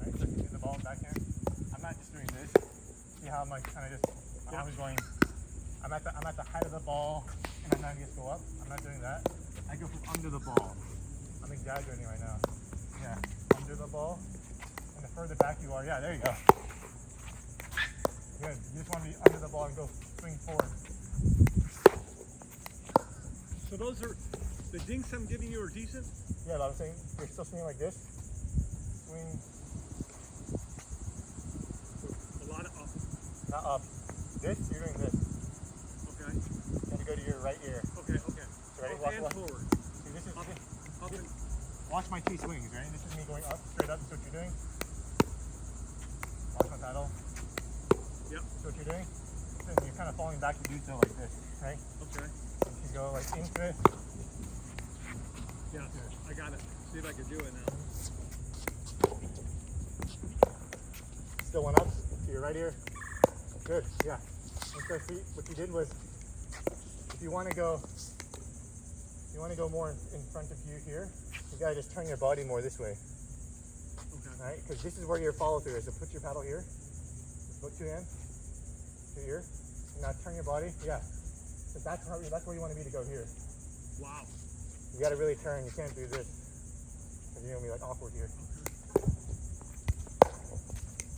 Right? So I can hit the ball backhand. I'm not just doing this. See how I'm like kind of just, I'm always going, I'm at the height of the ball and I'm not just go up. I'm not doing that. I go from under the ball. I'm exaggerating right now. Yeah, under the ball. And the further back you are, yeah, there you go. Good. You just want to be under the ball and go swing forward. So those are, the dinks I'm giving you are decent? Yeah, but I'm saying you're still swinging like this. Swing, A lot of up. not up. This, you're doing this. Okay. You have to go to your right ear. Okay, okay. So ready? Up Watch, and watch. forward. See, this is, Up, up and, watch my two swings, right? This is me going up, straight up. That's what you're doing. Watch my paddle. yep. That's what you're doing. Then you're kind of falling back to do so like this, right? Okay. You can go like into it. Yeah, I got it. See if I can do it now. Still one up to your right ear. Good, yeah. And so see, what you did was, if you want to go more in front of you here, you gotta just turn your body more this way, Okay. right? Because this is where your follow through is. So put your paddle here, put two hands to your ear, and now turn your body. Yeah. So that's where you want to be to go here. Wow. You gotta really turn. You can't do this, because you're gonna be like awkward here.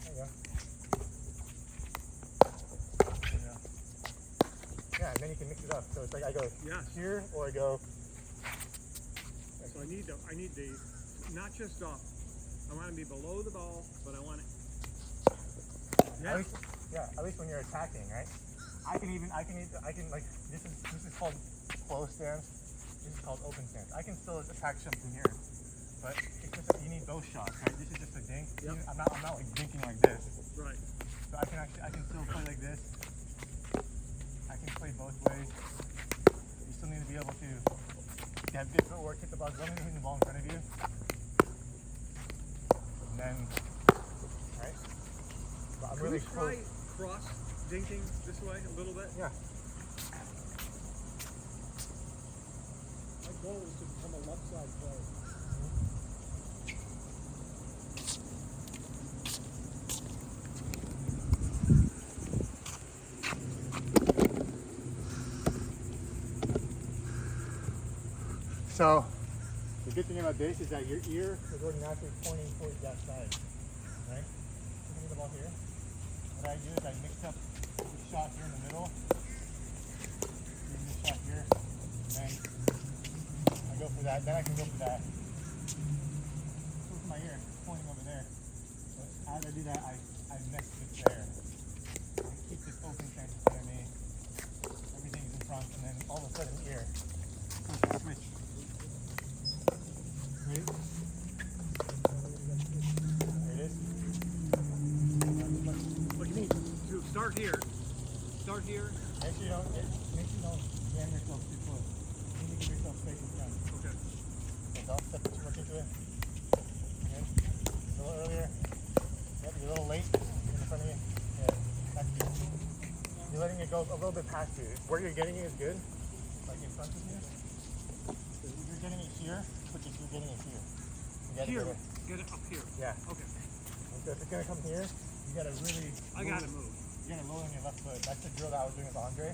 There you go. There you go. Yeah, and then you can mix it up. So it's like I go Yes. here or I go. So I need the, not just up. I want to be below the ball, but I want it. Yeah. At least when you're attacking, right? I can like this is called closed stance. This is called open stance. I can still attack something here, but it's just that you need both shots, right? This is just a dink. Yep. I'm not like dinking like this. Right. So I can still play like this. I can play both ways. You still need to be able to have good footwork, hit the ball, as long as you're hitting the ball in front of you. And then, right? But I'm Can really we try close. cross dinking this way a little bit? Yeah. My goal is to become a left side player. So, the good thing about this is that your ear is already naturally pointing towards that side, right? So give me the ball here. What I do is I mix up the shot here in the middle, give me the shot here, and then I go for that. Then I can go for that. So with my ear, it's pointing over there. But as I do that, I mix it there. I keep this open stance in front of me. Everything's in front, and then all of a sudden here, switch. Ready? There it is. But you need to start here. Start here. Make sure you don't jam yourself too close. You need to give yourself space in front. Okay. Okay, don't step too much into it. Good. A little earlier. Yep, you're a little late. In front of you. Yeah, that's good. You're letting it go a little bit past you. Where you're getting it is good. Like in front of you. If you're getting it here, but if you're getting it here. You gotta Here. get it. Get it up here. Yeah. Okay. And so if it's gonna come here, you gotta really. I gotta move. You gotta lower on your left foot. That's the drill that I was doing with Andre,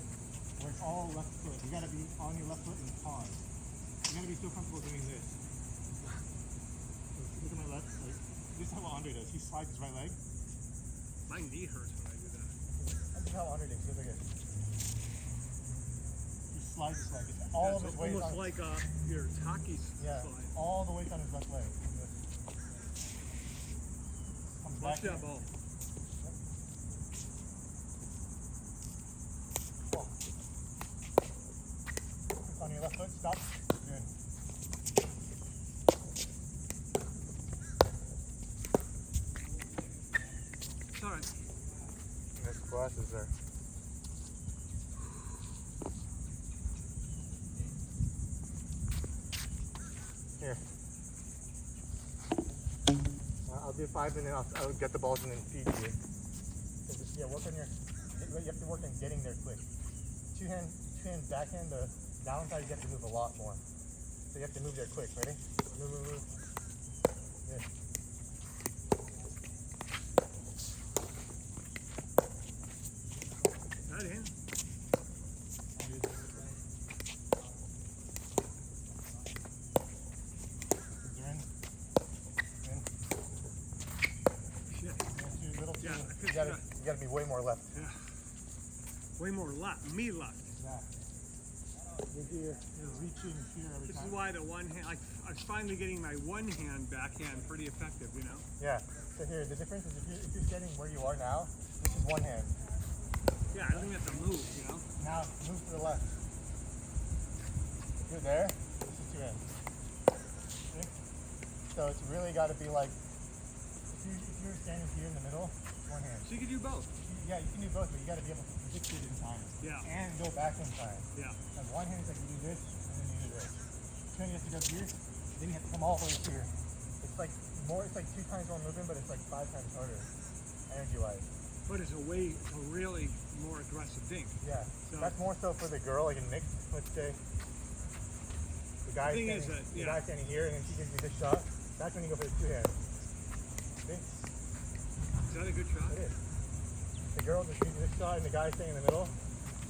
where it's all left foot. You gotta be on your left foot and pause. You gotta be so comfortable doing this. Look at my left. Like, this is how Andre does. He slides his right leg. My knee hurts when I do that. This is how Andre does. Look at it. He slides his leg. It's all of That's his weight almost on. like your hockey Yeah. slide. All the weight on his left leg. Comes Watch back that here. ball. glasses there. Here. I'll do 5 and then I'll get the balls and then feed you. So just, work on you have to work on getting there quick. Two hand backhand, the downside you have to move a lot more. So you have to move there quick. Ready? Move. Yeah. That in? Shit. Yeah, You gotta be way more left. Yeah. Way more left. Me left. Yeah. You're reaching here every This time. is why the one hand, I was finally getting my one hand backhand pretty effective, you know? Yeah. So here, the difference is if you're standing where you are now, this is one hand. Yeah, I don't even have to move, you know? Now move to the left. If you're there, this is two hands. See? So it's really got to be like, if you're standing here in the middle, one hand. So you can do both. Yeah, you can do both, but you got to be able to predict it in time. Yeah. And go back in time. Yeah. Like one hand is like you do this, and then you do this. Two hands you have to go here, then you have to come all the way here. It's like 2 times more movement, but it's like 5 times harder, energy-wise. But it's a really more aggressive thing. Yeah. So That's more so for the girl, like in mixed, let's say. The guy standing here, and then she gives you this shot. That's when you go for the two hands. See? Is that a good shot? It is. The girl just gives you this shot, and the guy staying in the middle.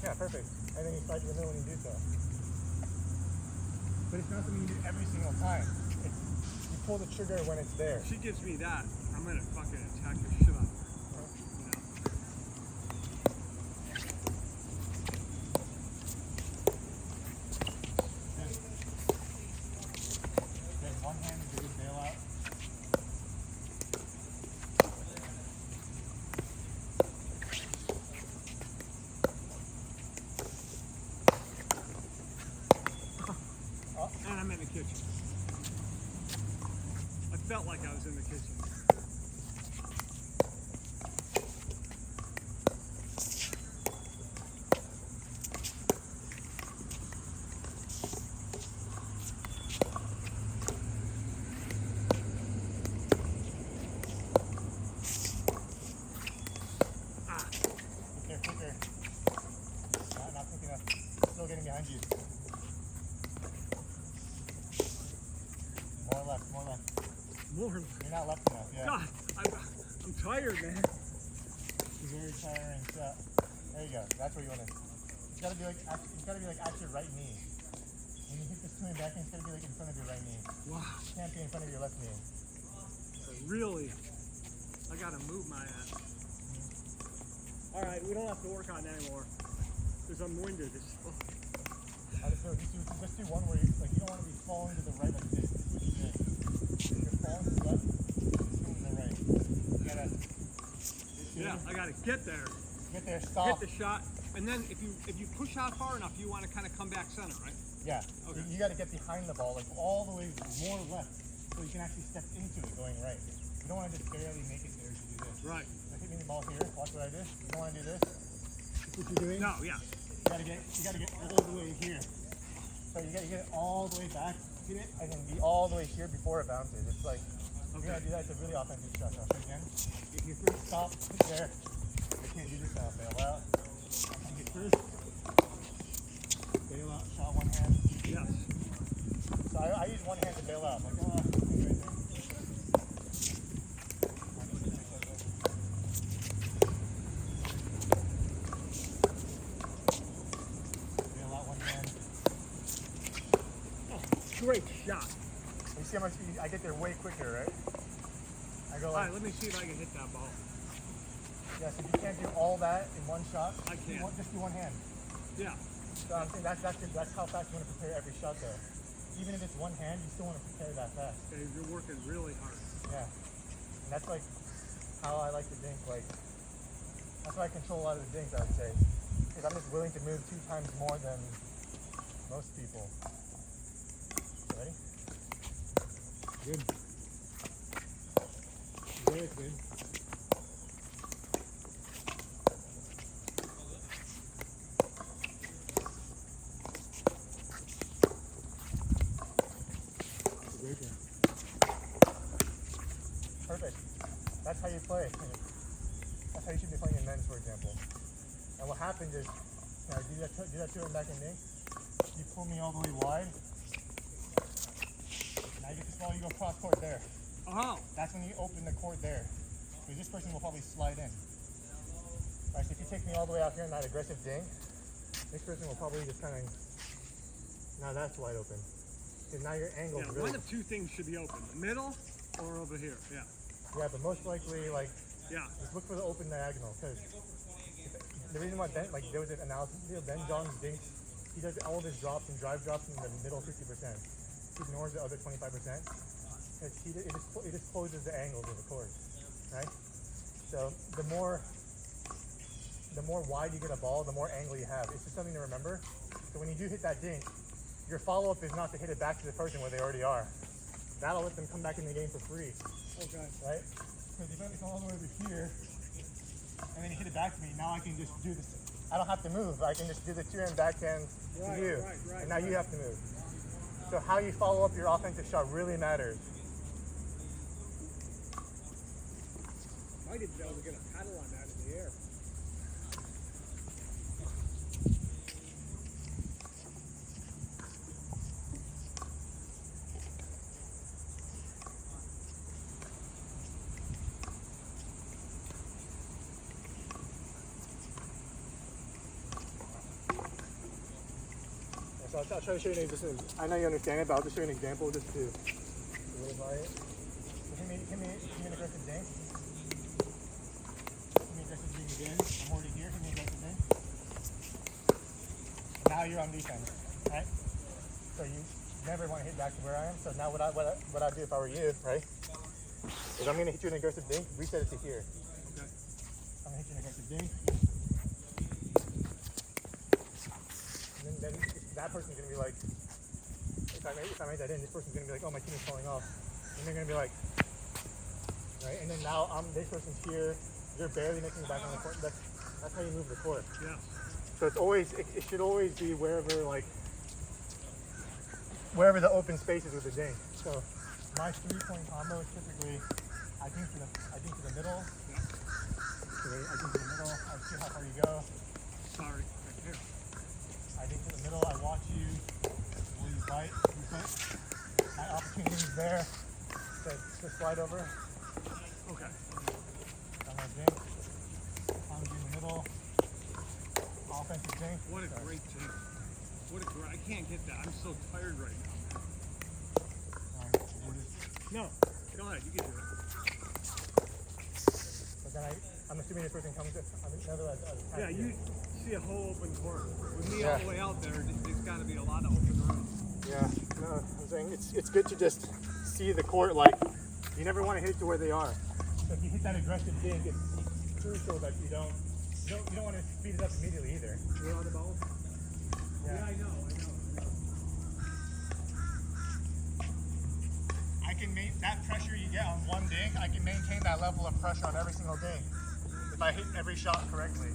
Yeah, perfect. And then you slide to the middle when you do so. But it's not something you do every single time. You pull the trigger when it's there. If she gives me that, I'm gonna fucking attack the shit out of her. You know? Then one hand is a good bailout. And I'm in the kitchen. I felt like I was in the kitchen. Quicker. Not quick enough. Still getting behind you. More left. More. You're not left enough, yeah. God, I'm tired, man. It's a very tiring shot. There you go. That's where you want to. It's gotta be like at your right knee. When you hit this two-hand backhand, it's gotta be like in front of your right knee. Wow. It can't be in front of your left knee. So really, I gotta move my ass. All right, we don't have to work on that anymore because I'm winded. I just do one where you don't want to be falling to the right like this. This is what you do. If you're falling to the left, just go to the right. You gotta. I gotta get there. Get there. Stop. Get the shot, and then if you push out far enough, you want to kind of come back center, right? Yeah. Okay. You got to get behind the ball, like all the way more left, so you can actually step into it going right. You don't want to just barely make it there to do this. Right. Like hitting the ball here. Watch what I do. You don't want to do this. That's what you're doing. No, yeah. You gotta get all the way here. So you gotta get it all the way back, hit it, and then be all the way here before it bounces. It's like, you're gonna do that. It's a really offensive shot. I'll show you again. If you first stop, hit there. You can't do this now. Bail out. And hit first. Bail out. Shot one hand. Yes. So I use one hand to bail out. Like, right there. Bail out one hand. Great shot. You see how much I get there way quicker, right? I go All like, right, let me see if I can hit that ball. yeah, so you can't do all that in one shot. I can't. Just do one hand. Yeah. So I'm saying that's how fast you want to prepare every shot though. Even if it's one hand, you still want to prepare that fast. Okay, you're working really hard. Yeah. And that's like how I like to think, like, that's how I control a lot of the dinks, I would say. Because I'm just willing to move 2 times more than most people. Ready? Good. Very good. play. That's how you should be playing in men's, for example. And what happens is, now do that two and back in me. You pull me all the way wide. Now you get this ball, you go cross court there. Oh. That's when you open the court there. Because this person will probably slide in. Alright, so if you take me all the way out here in that aggressive ding, this person will probably just kind of, now that's wide open. Because now your angle Yeah, is really, one of two things should be open. The middle or over here. Yeah. yeah, but most likely, like, Yeah. just look for the open diagonal. Because the reason why Ben, like, there was an analysis, Ben John's dinks, he does all of his drops and drive drops in the middle 50%. He ignores the other 25%. Because it just closes the angles of the court, right? So the more wide you get a ball, the more angle you have. It's just something to remember. So when you do hit that dink, your follow-up is not to hit it back to the person where they already are. That'll let them come back in the game for free, Okay. right? Because if it's all the way over here, and then you hit it back to me, now I can just do this. I don't have to move. I can just do the two-hand backhand to Right, you, right, and now you right. have to move. So how you follow up your offensive shot really matters. Might even be able to get a paddle on that in the air. So I'll try to show you just I know you understand it, but I'll just show you an example just to solidify it. So give me an aggressive dink. Give me an aggressive dink again. I'm already here. Give me an aggressive dink. Now you're on defense, right? So you never want to hit back to where I am. So now what I'd do if I were you, right? Is I'm gonna hit you an aggressive dink, reset it to here. Okay. I'm gonna hit you an aggressive dink. And then that person's gonna be like, if I made that in, this person's gonna be like, oh, my team is falling off. And they're gonna be like, right? And then now this person's here, you're barely making it back on the court. That's how you move the court. Yeah. So it's always, it should always be wherever the open space is with the dink. So my 3-point combo is typically, I think to the middle. Yeah. I think to the middle. I see how far you go. Sorry. Right here. I think to the middle. I watch you. Will you bite? You put my opportunity is there to slide over. Okay. I'm gonna dink. I'm in the middle. Offensive dink. What a great team. What a great. I can't get that. I'm so tired right now. No. Go ahead. You can do it. But then I'm assuming this person comes. Yeah. You see a whole open court. With me Yeah. all the way out there, there's got to be a lot of open room. Yeah. No, I'm saying it's good to just see the court like you never want to hit it to where they are. So if you hit that aggressive dink, it's crucial that you don't want to speed it up immediately either. You're on the ball? Yeah. I know. I can make that pressure you get on one dink, I can maintain that level of pressure on every single dink if I hit every shot correctly.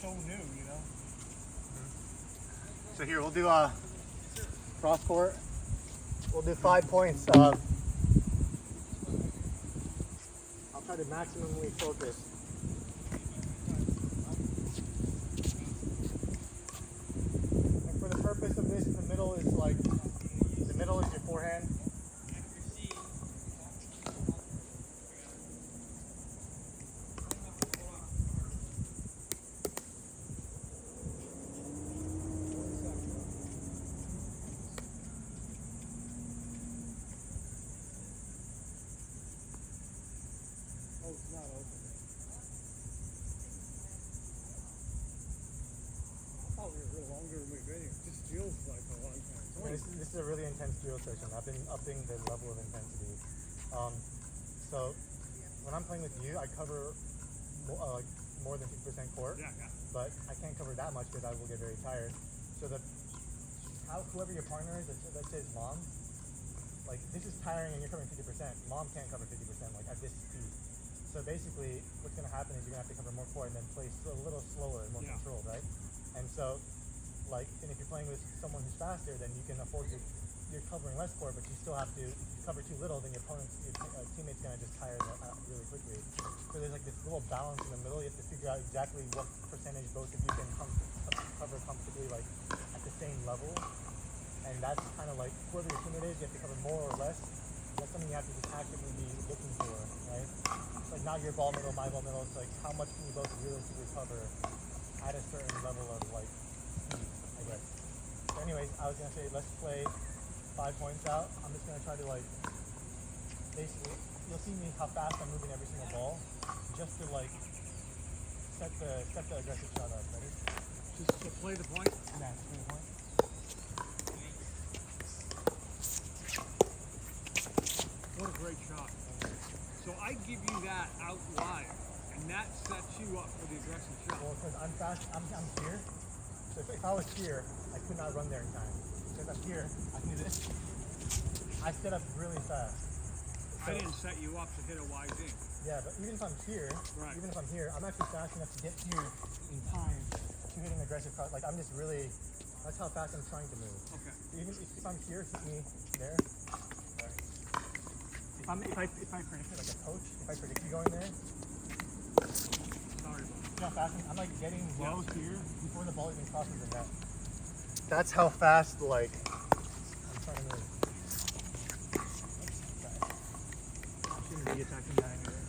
so new, you know. So here, we'll do cross court. We'll do 5 points. I'll try to maximally focus. And for the purpose of this, the middle is like, the middle is your forehand. Oh, it's not open. I thought we were longer than we've been here. This feels like a long time. This is a really intense drill session. I've been upping the level of intensity. So when I'm playing with you, I cover like more than 50% court, Yeah. but I can't cover that much because I will get very tired. So whoever your partner is, let's say it's mom, like this is tiring and you're covering 50%. Mom can't cover 50% like at this speed. So basically, what's going to happen is you're going to have to cover more court and then play a little slower and more controlled, right? And so, and if you're playing with someone who's faster, then you can afford to, you're covering less court, but you still have to cover too little, then your teammate's going to just tire really quickly. So there's like this little balance in the middle. You have to figure out exactly what percentage both of you can cover comfortably, like at the same level. And that's kind of like, whoever your teammate is, you have to cover more or less. That's something you have to just actively be looking for, right? It's like not your ball middle, my ball middle. It's like how much can you both realistically cover at a certain level of like speed, I guess. So anyways, I was gonna say let's play 5 points out. I'm just gonna try to like basically you'll see me how fast I'm moving every single ball, just to like set the aggressive shot up. Ready? Just to play the point. Yeah, play the point. What a great shot. So I give you that out wide, and that sets you up for the aggressive shot. Well, because I'm fast, I'm here. So if I was here, I could not run there in time. Because I'm here, I can do this. I set up really fast. So, I didn't set you up to hit a wide dink. yeah, but even if I'm here, Right. I'm actually fast enough to get here in time to hit an aggressive shot. Like I'm just really, that's how fast I'm trying to move. Okay. Even if I'm here, hit me there. If I predict it like a coach, if I predict you going there, Sorry about see how fast I'm like getting low here before the ball even crosses the net. That's how fast like I'm trying to move. I shouldn't be attacking that anyway.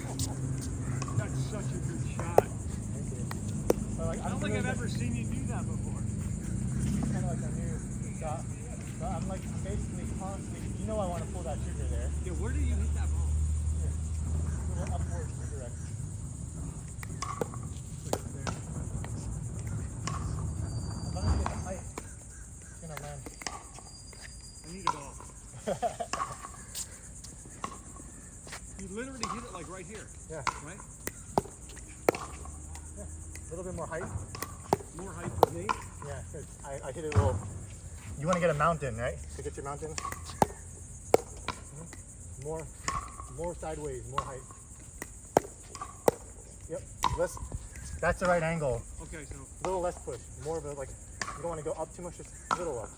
That's such a good shot. Like, I don't think I've ever seen you do that before. It's kind of like a new shot. But I'm basically constantly, you know I want to pull that trigger there. Yeah, where do you hit that ball? Here. A little upward direction. As long as you get the height, it's going to land. I need a ball. You literally hit it like right here, Yeah. right? A little bit more height. More height for me. Yeah, because I hit it a little. You want to get a mountain, right? To get your mountain. More sideways, more height. Yep. That's the right angle. Okay, so A little less push. More of a like. You don't want to go up too much. Just a little up.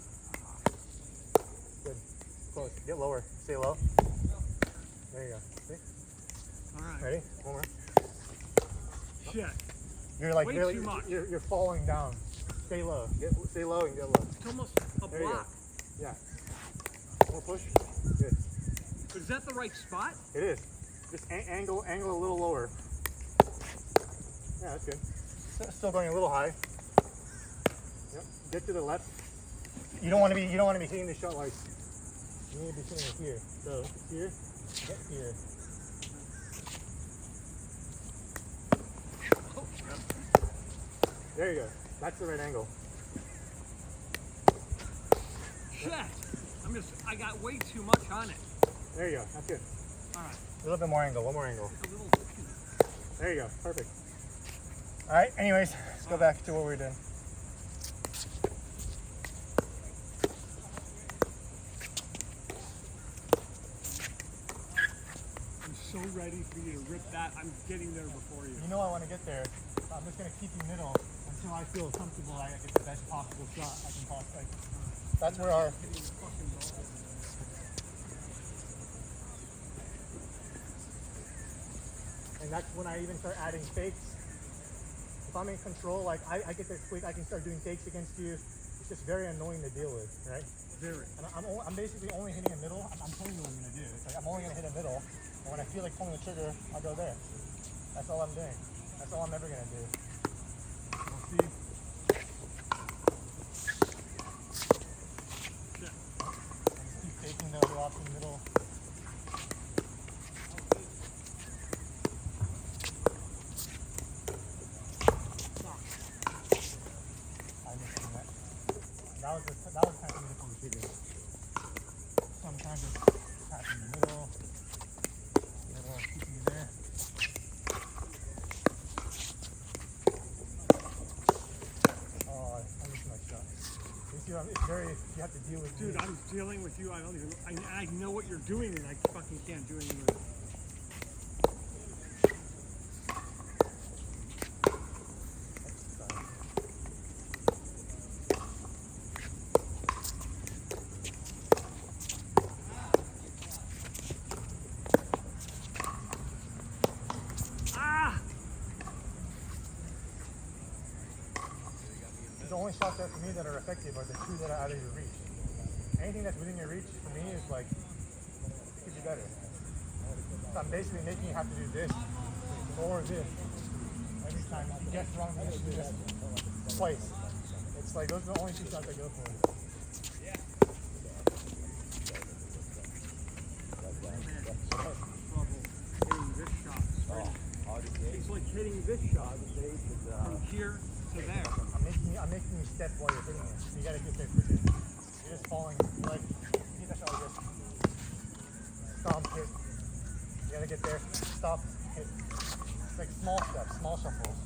Good. Close. Get lower. Stay low. There you go. See? all right. Ready? One more. Shit. You're like Way really. too much. You're falling down. Stay low. Stay low and get low. It's almost a There you go. block. Yeah. More push. Good. Is that the right spot? It is. Just angle a little lower. Yeah, that's good. Still going a little high. Yep. Get to the left. You don't want to be hitting the shot like. You need to be hitting it here. So here, get here. There you go. That's the right angle. Shit. I got way too much on it. There you go. That's good. All right. A little bit more angle. One more angle. A little. There you go. Perfect. All right. Anyways, let's go back to what we were doing. ready for you to rip that, I'm getting there before you. You know I want to get there. So I'm just going to keep you middle until I feel comfortable I get the best possible shot I can possibly. That's where our... And that's when I even start adding fakes. If I'm in control, like I get there quick, I can start doing fakes against you. It's just very annoying to deal with, right? Very. And I'm basically only hitting a middle. I'm telling you what I'm going to do. It's like I'm only going to hit a middle. And when I feel like pulling the trigger, I'll go there. That's all I'm doing. That's all I'm ever going to do. We'll see. Yeah. Just keep faking the little option middle. That was kind of the pull the trigger. Sometimes just tap in the middle, keeping it there. Oh, I missed my shot. You see, it's very, you have to deal with Dude, me. I'm dealing with you. I know what you're doing and I fucking can't do anything with it. The only shots that for me that are effective are the two that are out of your reach. Anything that's within your reach for me is like, it could be better. So I'm basically making you have to do this or this every time. If you guess wrong, you have to do this twice. It's like those are the only two shots I go for. Hitting this shot. It's like hitting this shot from here to there. I'm making you step while you're hitting it. So you gotta get there quicker. You're just falling. Like, see that shot like this. Stomp, hit. You gotta get there. Stop, hit. It's like small steps, small shuffles.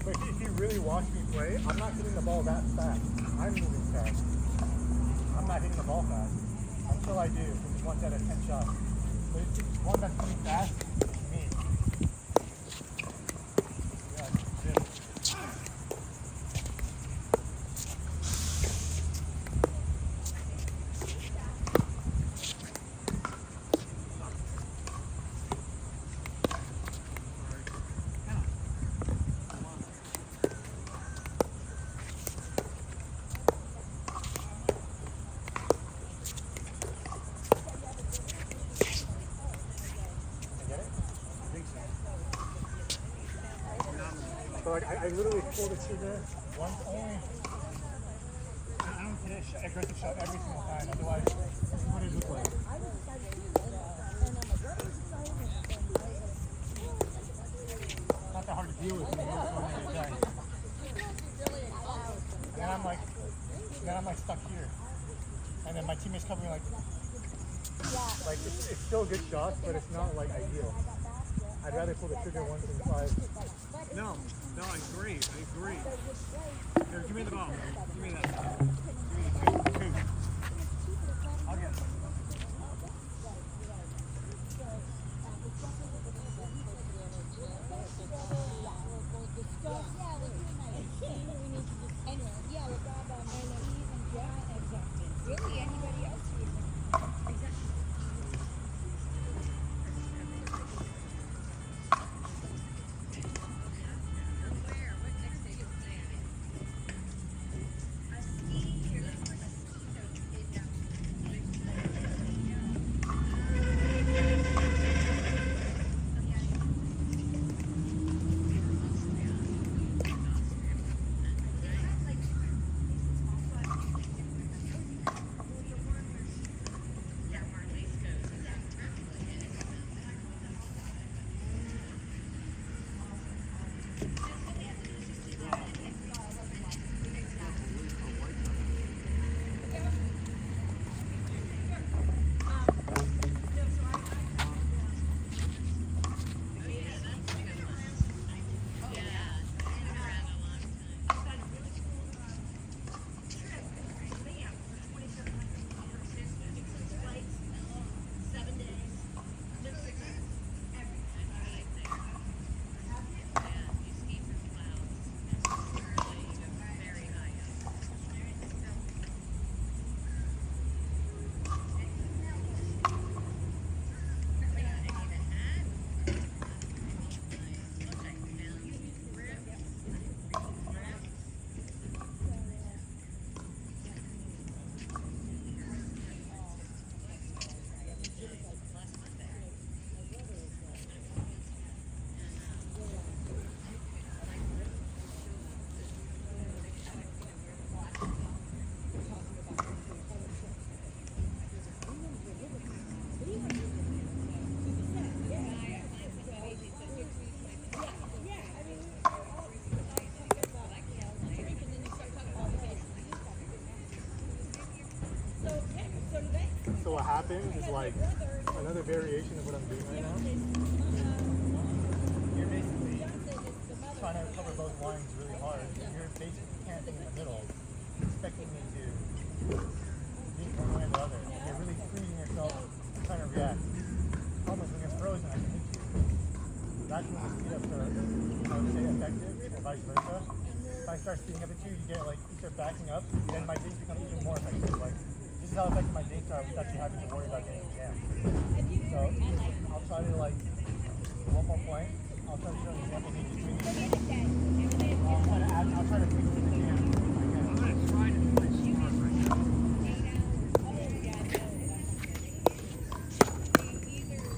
But if you really watch me play, I'm not hitting the ball that fast. I'm moving fast. I'm not hitting the ball fast. Until I do, which is 1 out of 10 shots. But if it's one that's moving fast, it's me. Yeah, this. So like I literally pull the trigger once only. I don't hit an aggressive shot every single time. Otherwise, what does it look like? Not that hard to deal with when you know what's going on every time. And then I'm like stuck here. And then my teammates covering like it's still good shots, but it's not like ideal. I'd rather pull the trigger once in 5. No, I agree. Here, give me the ball. Give me that. Give me two. I'll get it. Really, anybody else? Exactly. tapping is like another variation of what I'm doing right now. You're basically trying to cover both lines really hard. You're basically camping in the middle, expecting me to beat one way or the other. You're really freezing yourself and trying to react. Almost when you're frozen, I can hit you. That's when the speed ups are, I would say, effective, or vice versa. If I start speeding up at you, you get like, you start backing up, then my dinks become even more effective. Like, this is how effective my dinks are without actually having to worry about getting jammed. So, I'll try to like, one more point, I'll try to show an example of me between these. I'll try to take away the jam. I'm going to try to play smart right now.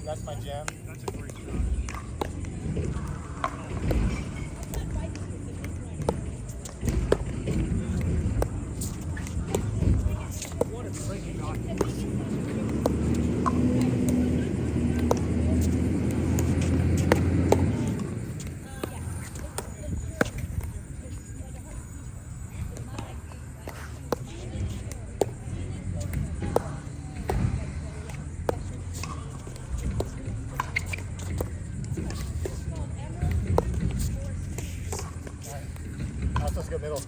That's my jam. That's a great shot. What a great shot. I'll supposed to go middle.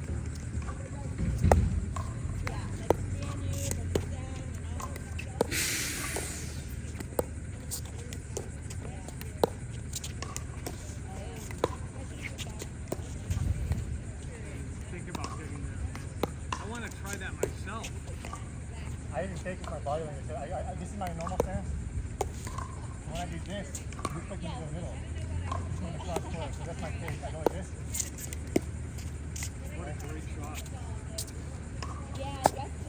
Think about getting there. I want to try that myself. I even take it with my body language. This is my normal stance. When I do this, you click into the middle. It's going to cross forward. So that's my face. I go like this. What a great shot.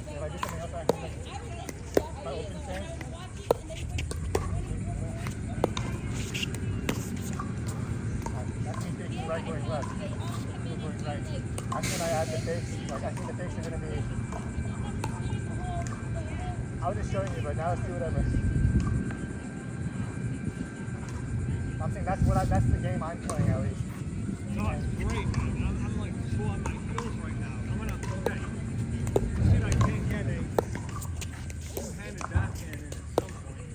If I do something else, I can like my open stance. That's me taking right going left. Going right. That's when I add the face. Like I think the face is going to be. I was just showing you, but now let's do whatever. I'm saying that's the game I'm playing at least. No, it's great, man. I'm like so on my heels right now. I'm gonna okay. See if I can't get a two-handed backhand in at some point.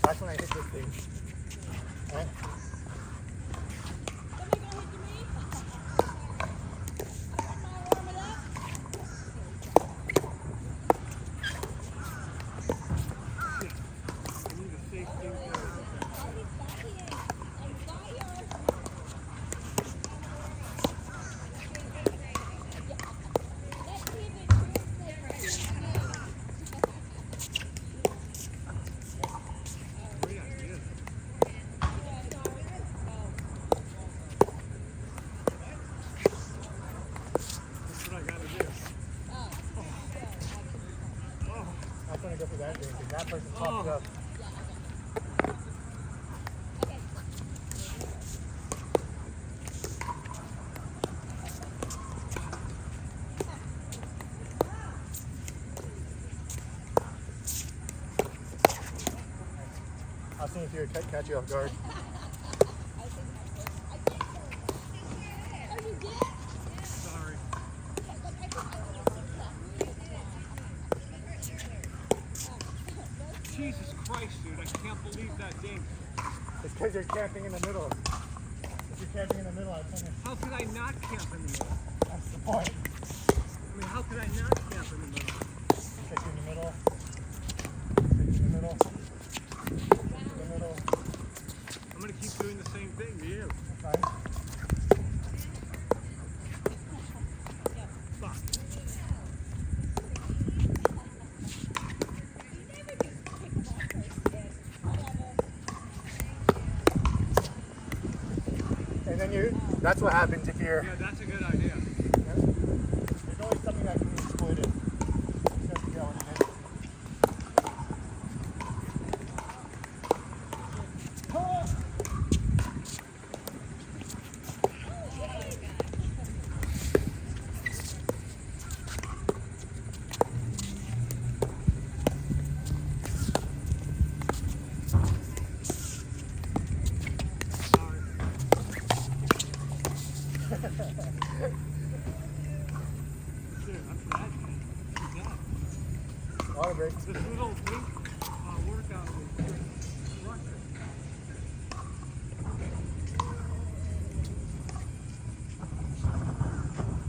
That's when I hit this thing. Right? I need a safe thing there. Great idea. That's what I gotta do. Oh, That's when I go for that thing, because that person popped it up. I'll see if you catch you off guard. sorry. Jesus Christ, dude, I can't believe that dink. It's because you're camping in the middle. If you're camping in the middle, I'm saying How could I not camp in the middle? that's the point. I mean, how could I not camp in the middle? Stick in the middle. Stick in the middle. Stick in the middle. I'm gonna keep doing the same thing to you. That's fine. Fuck. And then that's what happens if you're, Yeah, that's a good idea. there's always something that can be exploited. You just have to figure out what it is. Sorry. Dude, I'm bad, man. I'm bad. Water break. This little link workout is Russian.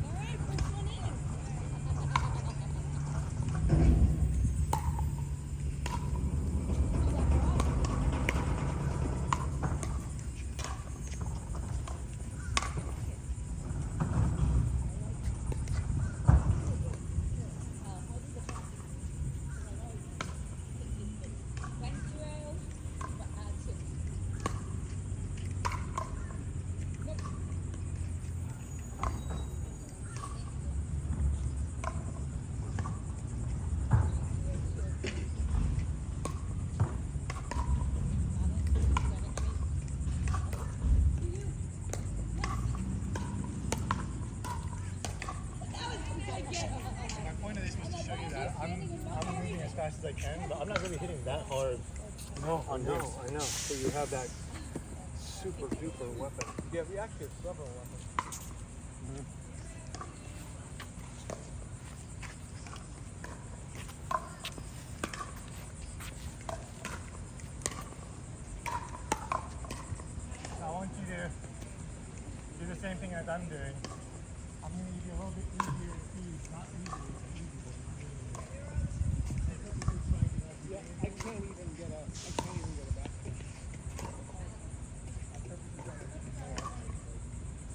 Alright, first one in. My point of this was to show you that I'm moving as fast as I can, but I'm not really hitting that hard. No, On I know, this. I know. So you have that super duper weapon. Yeah, we actually have several weapons. I want you to do the same thing as I'm doing. I'm going to give you a little bit easier to see, not easy, but easy. Yeah, I can't even get a back. I purposely got a more.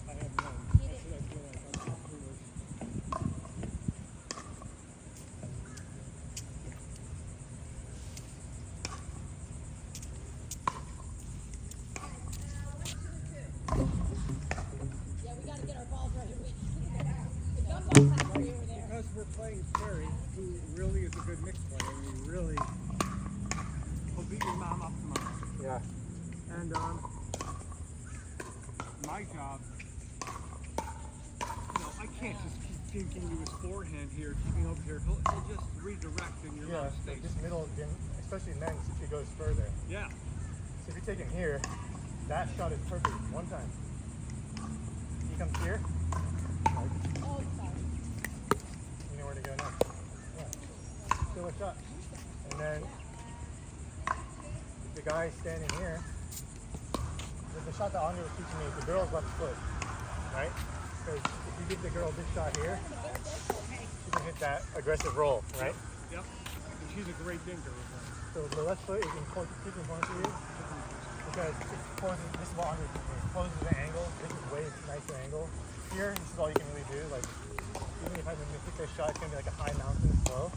I have none. That's what I feel like. I'm too foolish. Yeah, we gotta get our balls right. The gumball factory over there. Because we're playing Terry, who really is a good mix player, and we really I'll beat your mom up tomorrow. Yeah. And my job, I can't just keep thinking you his forehand here, keeping over here. He'll just redirect and your Yeah, mom so stays. this middle, especially men's, if it goes further. Yeah. So if you take him here, that shot is perfect. One time. He comes here. Oh, sorry. You know where to go next. Yeah. Still a shot. And then if the guy's standing here, the shot that Andre was teaching me is the girl's left foot, right? Because if you give the girl this shot here, she can hit that aggressive roll, right? Yep. And she's a great dinker with that. So the left foot is keeping point for you because it closes, this is what Andre was teaching me, it closes the angle. This is way nicer angle. Here, this is all you can really do. Like, even if I'm going to hit this shot, it's going to be like a high mountain slow.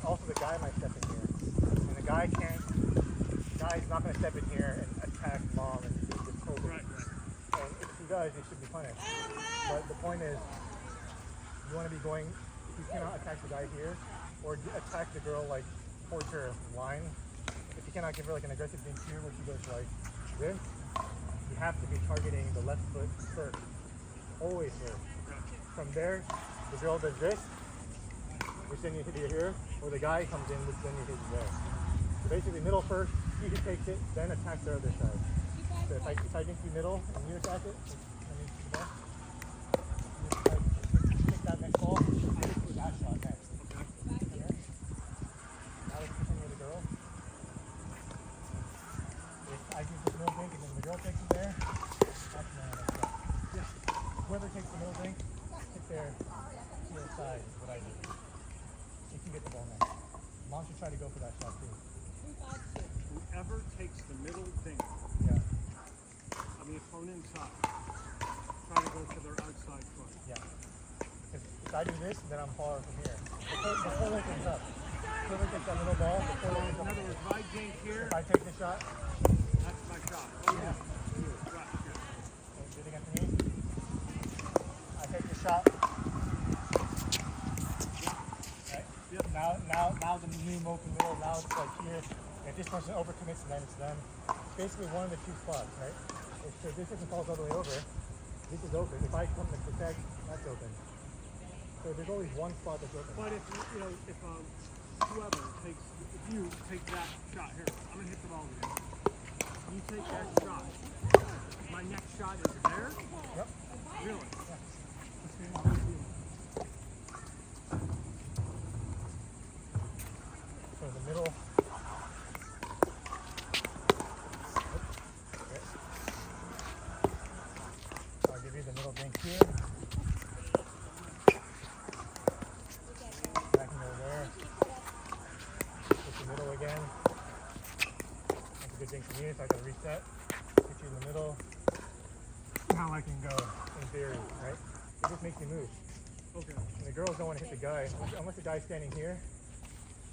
Also, the guy might step in here. And the guy's not going to step in here and attack mom and do this whole thing. Right. And if he does, he should be punished. But the point is, you want to be going, if you cannot attack the guy here, or attack the girl like towards her line, if you cannot give her like an aggressive dink here where she goes like this, you have to be targeting the left foot first. Always first. From there, the girl does this, which then you hit here, or the guy comes in, which then you hit there. So basically middle first, he who takes it, then attack the other side. So if I dink you middle and you attack it, let me see the ball. You take that next ball, I hit you that shot next. Here. Now let's continue with the girl. If I give the middle dink and then the girl takes it there, that's my next shot. Yeah. Whoever takes the middle dink, hit their heel side is what I do. You can get the ball next. Mom should try to go for that shot too. Whoever takes the middle thing Yeah. on the opponent's side, try to go for their outside foot. Yeah. If I do this, then I'm far from here. The foreleg is up. Whoever takes that middle ball, the foreleg is In up. other words, if I dink here, If I take the shot, that's my shot. Oh, yeah. Right, good. Do it again for me. I take the shot. Right? Yep. Now the new open middle, now it's like here. If this person overcommits, then it's them. It's basically one of the two spots, right? If this person falls all the way over, this is open. If I come to protect, that's open. So there's always one spot that's open. But if whoever takes, if you take that shot here, I'm gonna hit the ball again. You take that shot. My next shot is there. Yep. Really? dink for me is I gotta reset, get you in the middle. Now I can go in theory, right? It just makes you move. Okay. And the girls don't want to hit the guy. Unless the guy's standing here,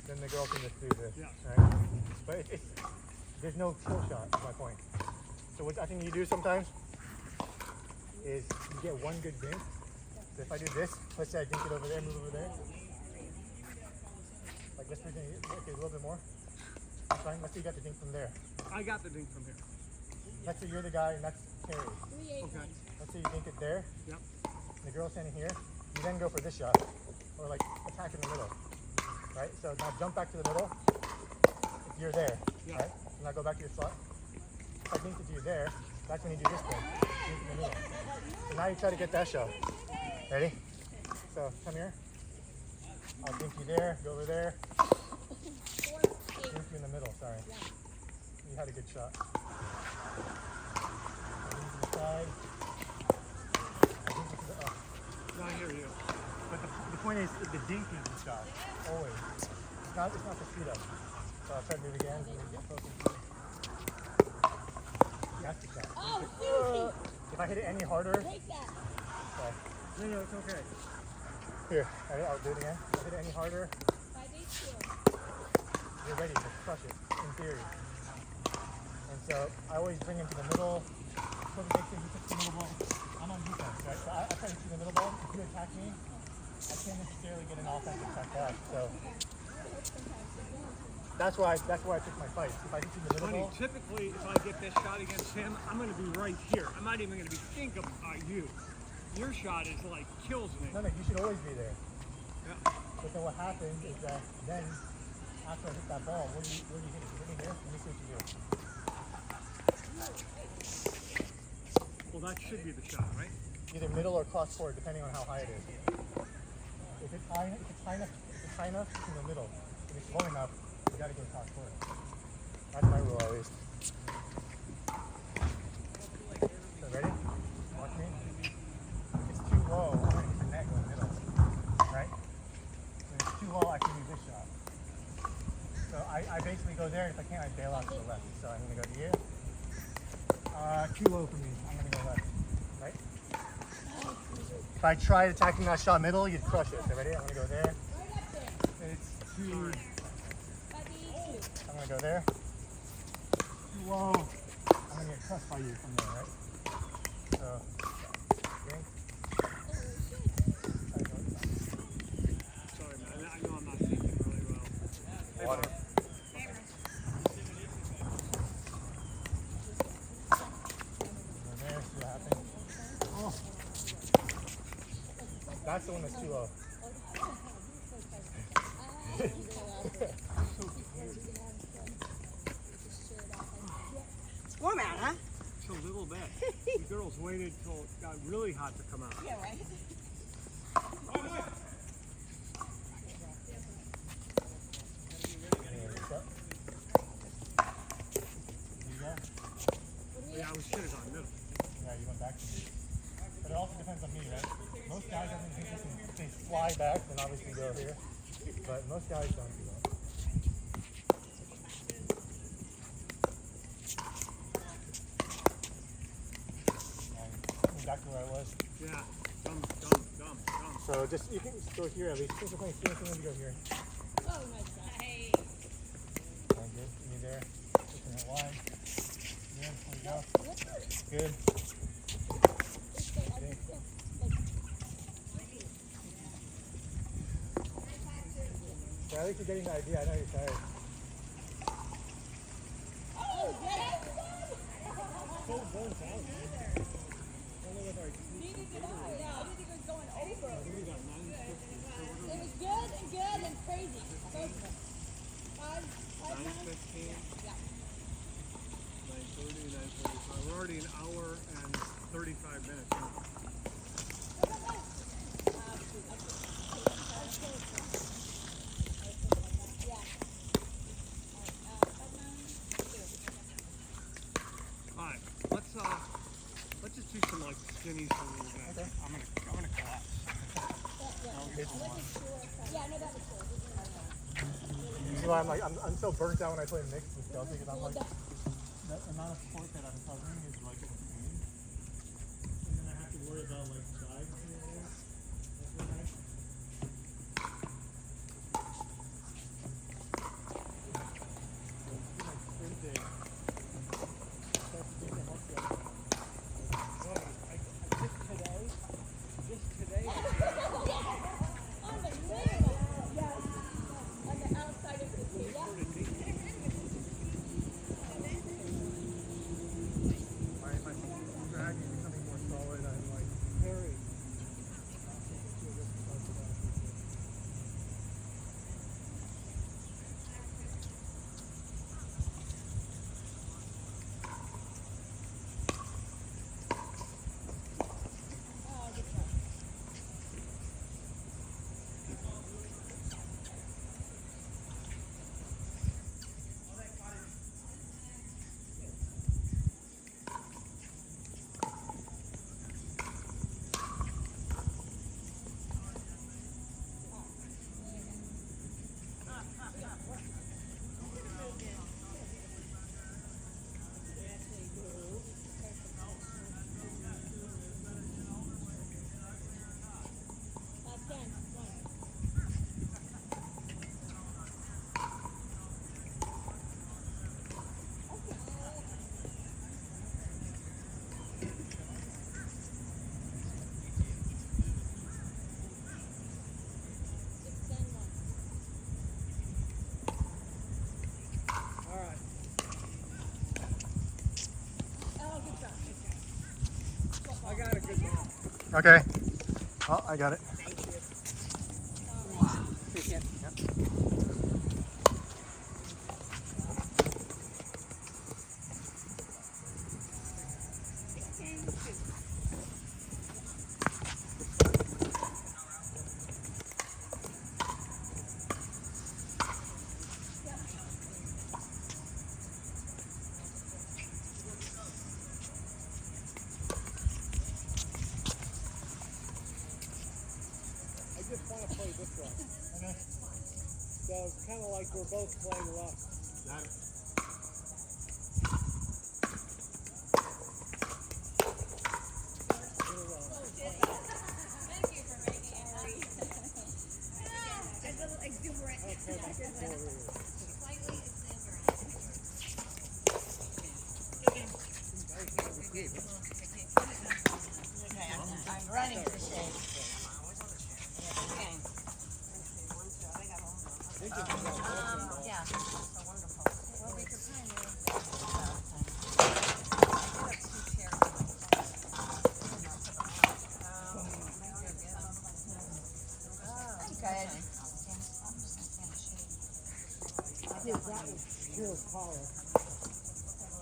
then the girl can just do this. Yeah. Right? But there's no kill shot, is my point. So what I think you do sometimes is you get one good dink. So if I do this, let's say I dink it over there, move over there. Like let's pretend, okay, a little bit more. That's fine. Let's say you got the dink from there. I got the dink from here. Let's say you're the guy and that's Carrie. Okay. Let's say you dink it there. Yep. And the girl's standing here. You then go for this shot. Or like attack in the middle. Right? So now jump back to the middle. If you're there. Yeah. Right? So now go back to your slot. If I dink it to you there, that's when you do this thing. Dink in the middle. So now you try to get that shot. Ready? So come here. I'll dink you there, go over there. Dink you in the middle, sorry. You had a good shot. Dink to the side. Dink to the up. No, I hear you. But the point is, the dink is the shot. Always. It's not the speed up. So I'll try to do it again. So we get closer to it. That's the shot. Oh, Susie! If I hit it any harder, Take that. sorry. No, it's okay. Here, ready? I'll do it again. If I hit it any harder, By these two. you're ready to crush it, in theory. And so I always bring him to the middle. So it makes it he puts the middle ball. I'm on defense, right? So I try to shoot the middle ball. If you attack me, I can't necessarily get an offensive attack back. So that's why I pick my fights. If I hit you in the middle Honey, ball, typically if I get this shot against him, I'm going to be right here. I'm not even going to be thinking about you. Your shot is like kills me. no, you should always be there. Yeah. But then what happens is that then after I hit that ball, where do you hit it? Right here? Let me see what you do. Well, that should be the shot, right? Either middle or cross court, depending on how high it is. If it's high enough, it's in the middle. If it's low enough, you gotta go cross court. That's my rule at least. So ready? Watch me. If it's too low, I'm gonna hit the net going middle. Right? If it's too low, I can do this shot. So I basically go there, and if I can't, I bail out to the left. So I'm gonna go to you. Too low for me. I'm gonna go left. Right? If I tried attacking that shot middle, you'd crush it. So ready? I'm gonna go there. It's too. By these two. I'm gonna go there. Too low. I'm gonna get crushed by you from there, right? So, drink. Sorry, man. I know I'm not thinking really well. Hey, Water. Barb. Go there, see what happens. Oh. That's the one that's too low. It's warm out, huh? Just a little bit. The girls waited till it got really hot to come out. Yeah, right. There we go. You go. Yeah, I should have gone middle. Yeah, you went back to me. But it also depends on me, right? Most guys, I think if they fly back, then obviously go here. But most guys don't do that. Back to where I was. Yeah. Dumb. So just, you can just go here at least. Since we're playing CNC, let me go here. Oh, nice shot. Hey. Sound good? You there? Pushing it wide. Good. There we go. Good. Okay. So at least you're getting the idea. I know you're tired. Oh, get it? So burnt out. Needed to know. Yeah, I didn't think it was going over. We got 9:15. It was good and crazy. Both of them. Five 9:15. Yeah. 9:30, 9:45. We're already an hour and 35 minutes. All right, let's just do some like skinnies for a little bit. Okay. I'm gonna collapse. Yeah, I know that was good. You see why I'm so burnt out when I play mixed and stuff because I'm like, the amount of support that I'm covering is like insane. And then I have to worry about like sides here and there. That's what I. Like sprinting. That's the thing that helps you. Just today, On the middle. Yes. On the outside of the tee. Yeah. My drag is becoming more solid. I'm like Harry. Oh, good job. Last 10. One. Six, 10, 1. All right. Oh, good job. I got a good one. okay. Oh, I got it. I just want to play this one. Okay. So it's kind of like we're both playing Russ. Got it. Thank you for making it Harry. A little exuberant. Slightly exuberant. I'm running for shade. Yeah. So wonderful. Well, we could That was pure power.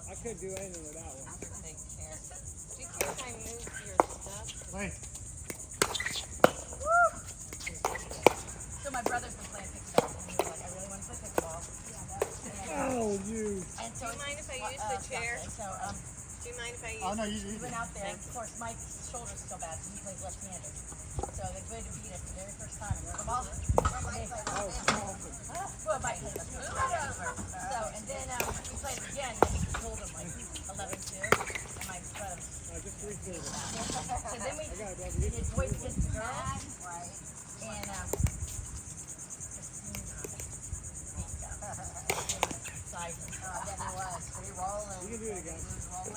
I couldn't do anything with that one. Take care. Do you care if I move your stuff? Wait. So my brother's been playing pickleball, and he was like, I really want to play pickleball. Oh, you. And so Do you mind if I use the chair? So, Do you mind if I use? Oh no, you. we went out there, and of course, Mike's shoulder's so bad, so he plays left-handed. So they played to beat us the very first time, and we're the ball. Oh, awesome. Well, Mike hit us. So, and then we played again, and we told him like 11-2, and Mike spread him. Just refilled it. So then we I got it, did boys against girls, right? And pretty rolling. You can do it again. So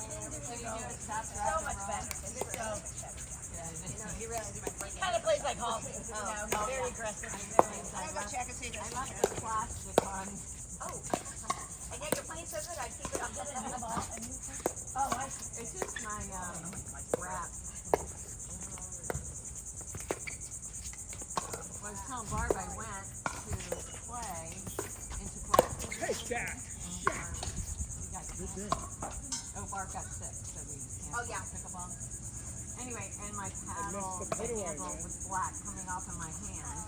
much better. It's so much better. He kind of plays like Halsey, you know, very aggressive. I love the plastic on. Oh, and yet you're playing so good. I keep it. I'm getting a new ball. Oh, I see. It's just my wrap. Well, I was telling Barb I went to play into play. Take that. We got sick. Oh, Barb got sick, so we canceled pickleball. Anyway, and my paddle, the put away, handle man. was black coming off of my hand.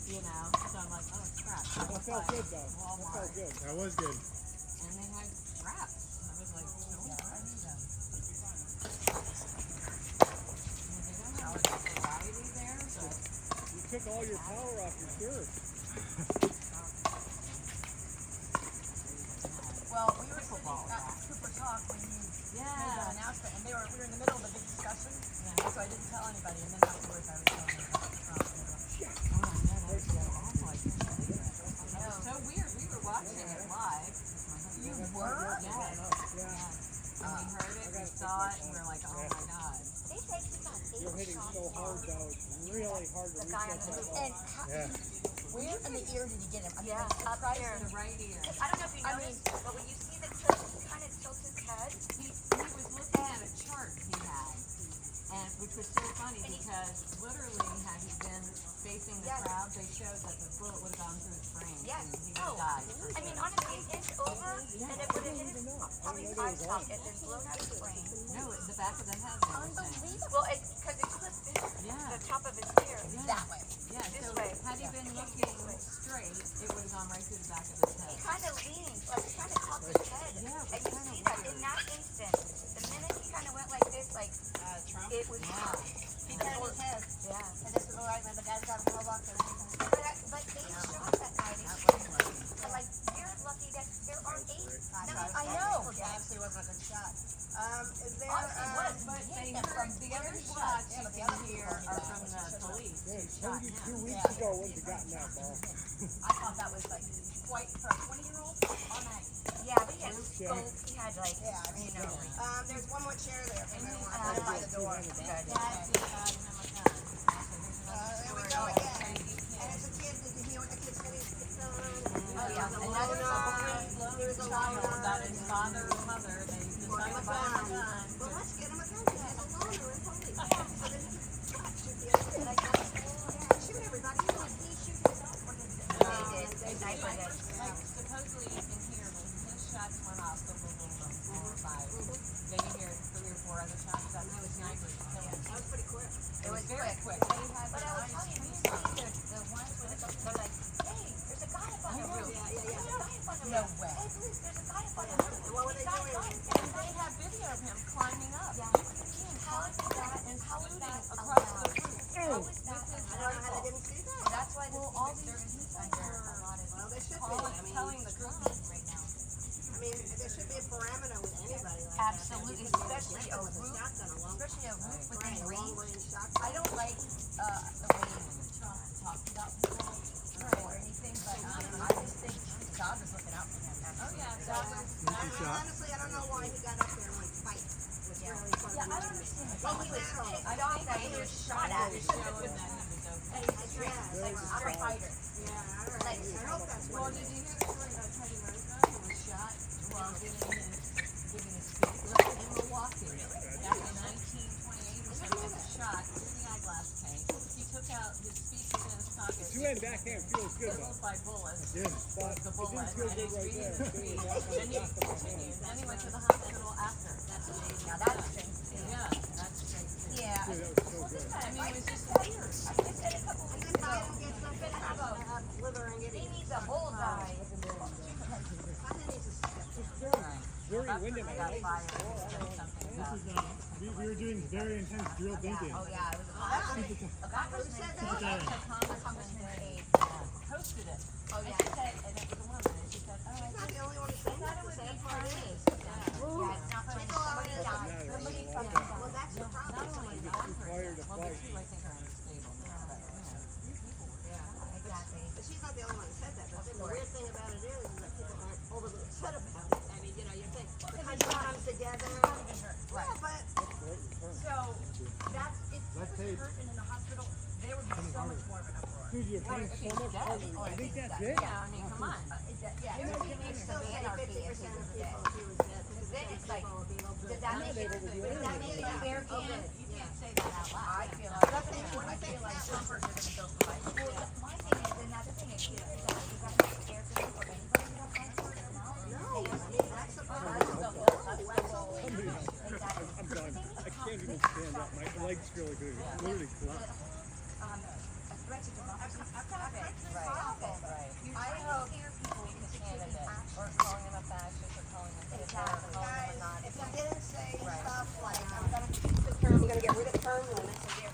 You know, so I'm like, oh crap. That felt good, though. That Walmart, felt good. That was good. and they had wraps. I was like, no, I need them. They don't have a variety there, but You took all your power off your shirt. Well, we were ball back. Cooper talk when you made that Yeah. announcement, and we were in the middle of a big discussion, Yeah. so I didn't tell anybody, and then afterwards I was telling them about the problem. Oh, I know, that was so awful. I couldn't believe it. It was so weird. We were watching it live. You were? Yes. And we heard it, we saw it, and we were like, oh my God. They say he got 8 You're hitting shots so hard on though, it's really hard to the reach guy on that the roof. ball. And how, Yeah. where in the ear did he get him? I mean, Yeah, I'm up surprised here. The right ear. I don't know if you I noticed, but when you see the clip, he kind of tilts his head. He was looking at a chart he had, and which was so funny because literally had he been facing the Yes. crowd, they showed that the bullet would have gone through his brain Yes. and he would have Oh. died. I mean, honestly, an inch over, and it would have hit his probably eye socket and then blown out his brain. No, the back of the head. They were saying. Unbelievable. Well, it's because it clipped Yeah. the top of his ear. Yeah. that way. Yeah, This so way. had he been looking straight, it would have gone right through the back of his He head. kind of leaned, like kind of cocked his head. Yeah, it was And you kinda see that weird. in that instant, the minute he kind of went like this, like Trump. it was. Yeah. He turned his head, Yeah. and this is right when the guy's got a mailbox and everything. But they showed that night. And like, you're lucky that there aren't 8. I know. Yeah, actually wasn't a good shot. Is there, But they heard the other shots you can hear are from the police who shot him. 2 weeks ago when you got in that ball. I thought that was like quite for a 20-year-old all night. Yeah, but he had scope. He had like, Yeah, I mean, you know. there's one more chair there. And he Right by the door. Good. Dad did him a gun. There we go again. And as a kid, did you hear what the kid said? Oh yeah. There was a Another loner. There was a Child loner. that his father and mother, they decided to buy him a gun. Well, let's get him a gun. He's a loner and holy. So then he can shoot the other kid. Shoot everybody. He shoot himself. They did. They sniper did. Like, supposedly you can hear when his shots went off, the boom, boom, boom, 4 or 5. Then you hear 3 or 4 other shots. That's how the snipers kill him. That was pretty quick. It was very quick. quick. They had But I was telling you, you see the ones where they're like, hey, there's a guy up on the roof. Yeah. There's a guy up on the No roof. way. Hey, please, there's a guy up on the roof. What were they doing? And they have video of him climbing up. Yeah. You can see him How is climbing that? up and How is shooting that across the allowed? roof. How is that I don't know how they didn't see that. That's why the Well, all Secret these Service is people under a lot of Well, there should be. I mean, telling the crowd. right now. I mean, there should be a parameter with anybody like Absolutely, that. especially a with roof. shotgun, a long, Especially a roof within right, a range. long-range shotgun. I don't like the way Trump talks about people or anything, but I just think God is looking out for him. Oh yeah, So, that was honestly, I don't know why he got up there and like fight. With really fucking Yeah, I don't understand. Well, he was pissed I off think that they he were was shot at. showing that he was okay. That he's straight, like a straight fighter. Yeah, I don't know. I hope that's Well, what it did is. you hear the story about Teddy Roosevelt who was shot while giving his speech in Milwaukee back in 1928 or something? He was shot through the eyeglass case. He took out his speech was in his pocket. Two-hand backhand feels good though. Killed by bullets. Yeah, but The it bullet, didn't feel and good he's right reading there. his speech. Then he continued. Then he went to the hospital after. That's amazing. Now that's straight. Yeah, that's straight too. Yeah. Dude, that was so good. I mean, it was just weird. I just said a couple weeks If I ago. don't get something, I'm gonna have liver and get He it. needs a bullseye. Kinda needs a Right. Very windy. I got fired for saying something about. We were doing very intense drill thinking. Oh yeah, it was a congressman. Congressman aide Posted it. Oh And yeah. she said, and it was a woman, and she said, oh, I She's not just the only one who said that. The sad part is. Yeah, it's not funny. Somebody died. Somebody fucking died. Well, that's the not problem. only It's not required to well, the fight. two I think are unstable now, but people were. Yeah. Exactly. But she's not the only one who said that. But the weird thing about it is that people aren't overly upset about it. I mean, you know, you think the country comes together. Right. Yeah, but So that's if he was hurt and in the hospital, there would be so much more of an uproar. Dude, you're paying so much harder. I think that's it. Yeah, I mean, come on. Yeah, everything needs to still be say anarchy 50% at the end of of the day. people, she was dead. Then it's like, People will be able to- does that make it? Does that make it fair? You can't say that out loud. I feel like I feel like Trumpers are gonna build the fight. Well, my thing is, and that's the thing, is that you got to be fair to them or anybody who don't fight for it or not. No, I mean, that's the problem. That's the whole, that's the whole. Exactly. I'm done. I can't even stand up. My legs feel like they're literally collapsed. A threat to democracy. Right. Right. I hope hear people in Canada or calling them a fascist or calling them this or Exactly. calling them a Guys, Nazi. if you didn't say stuff like, I'm gonna get rid of term limits, and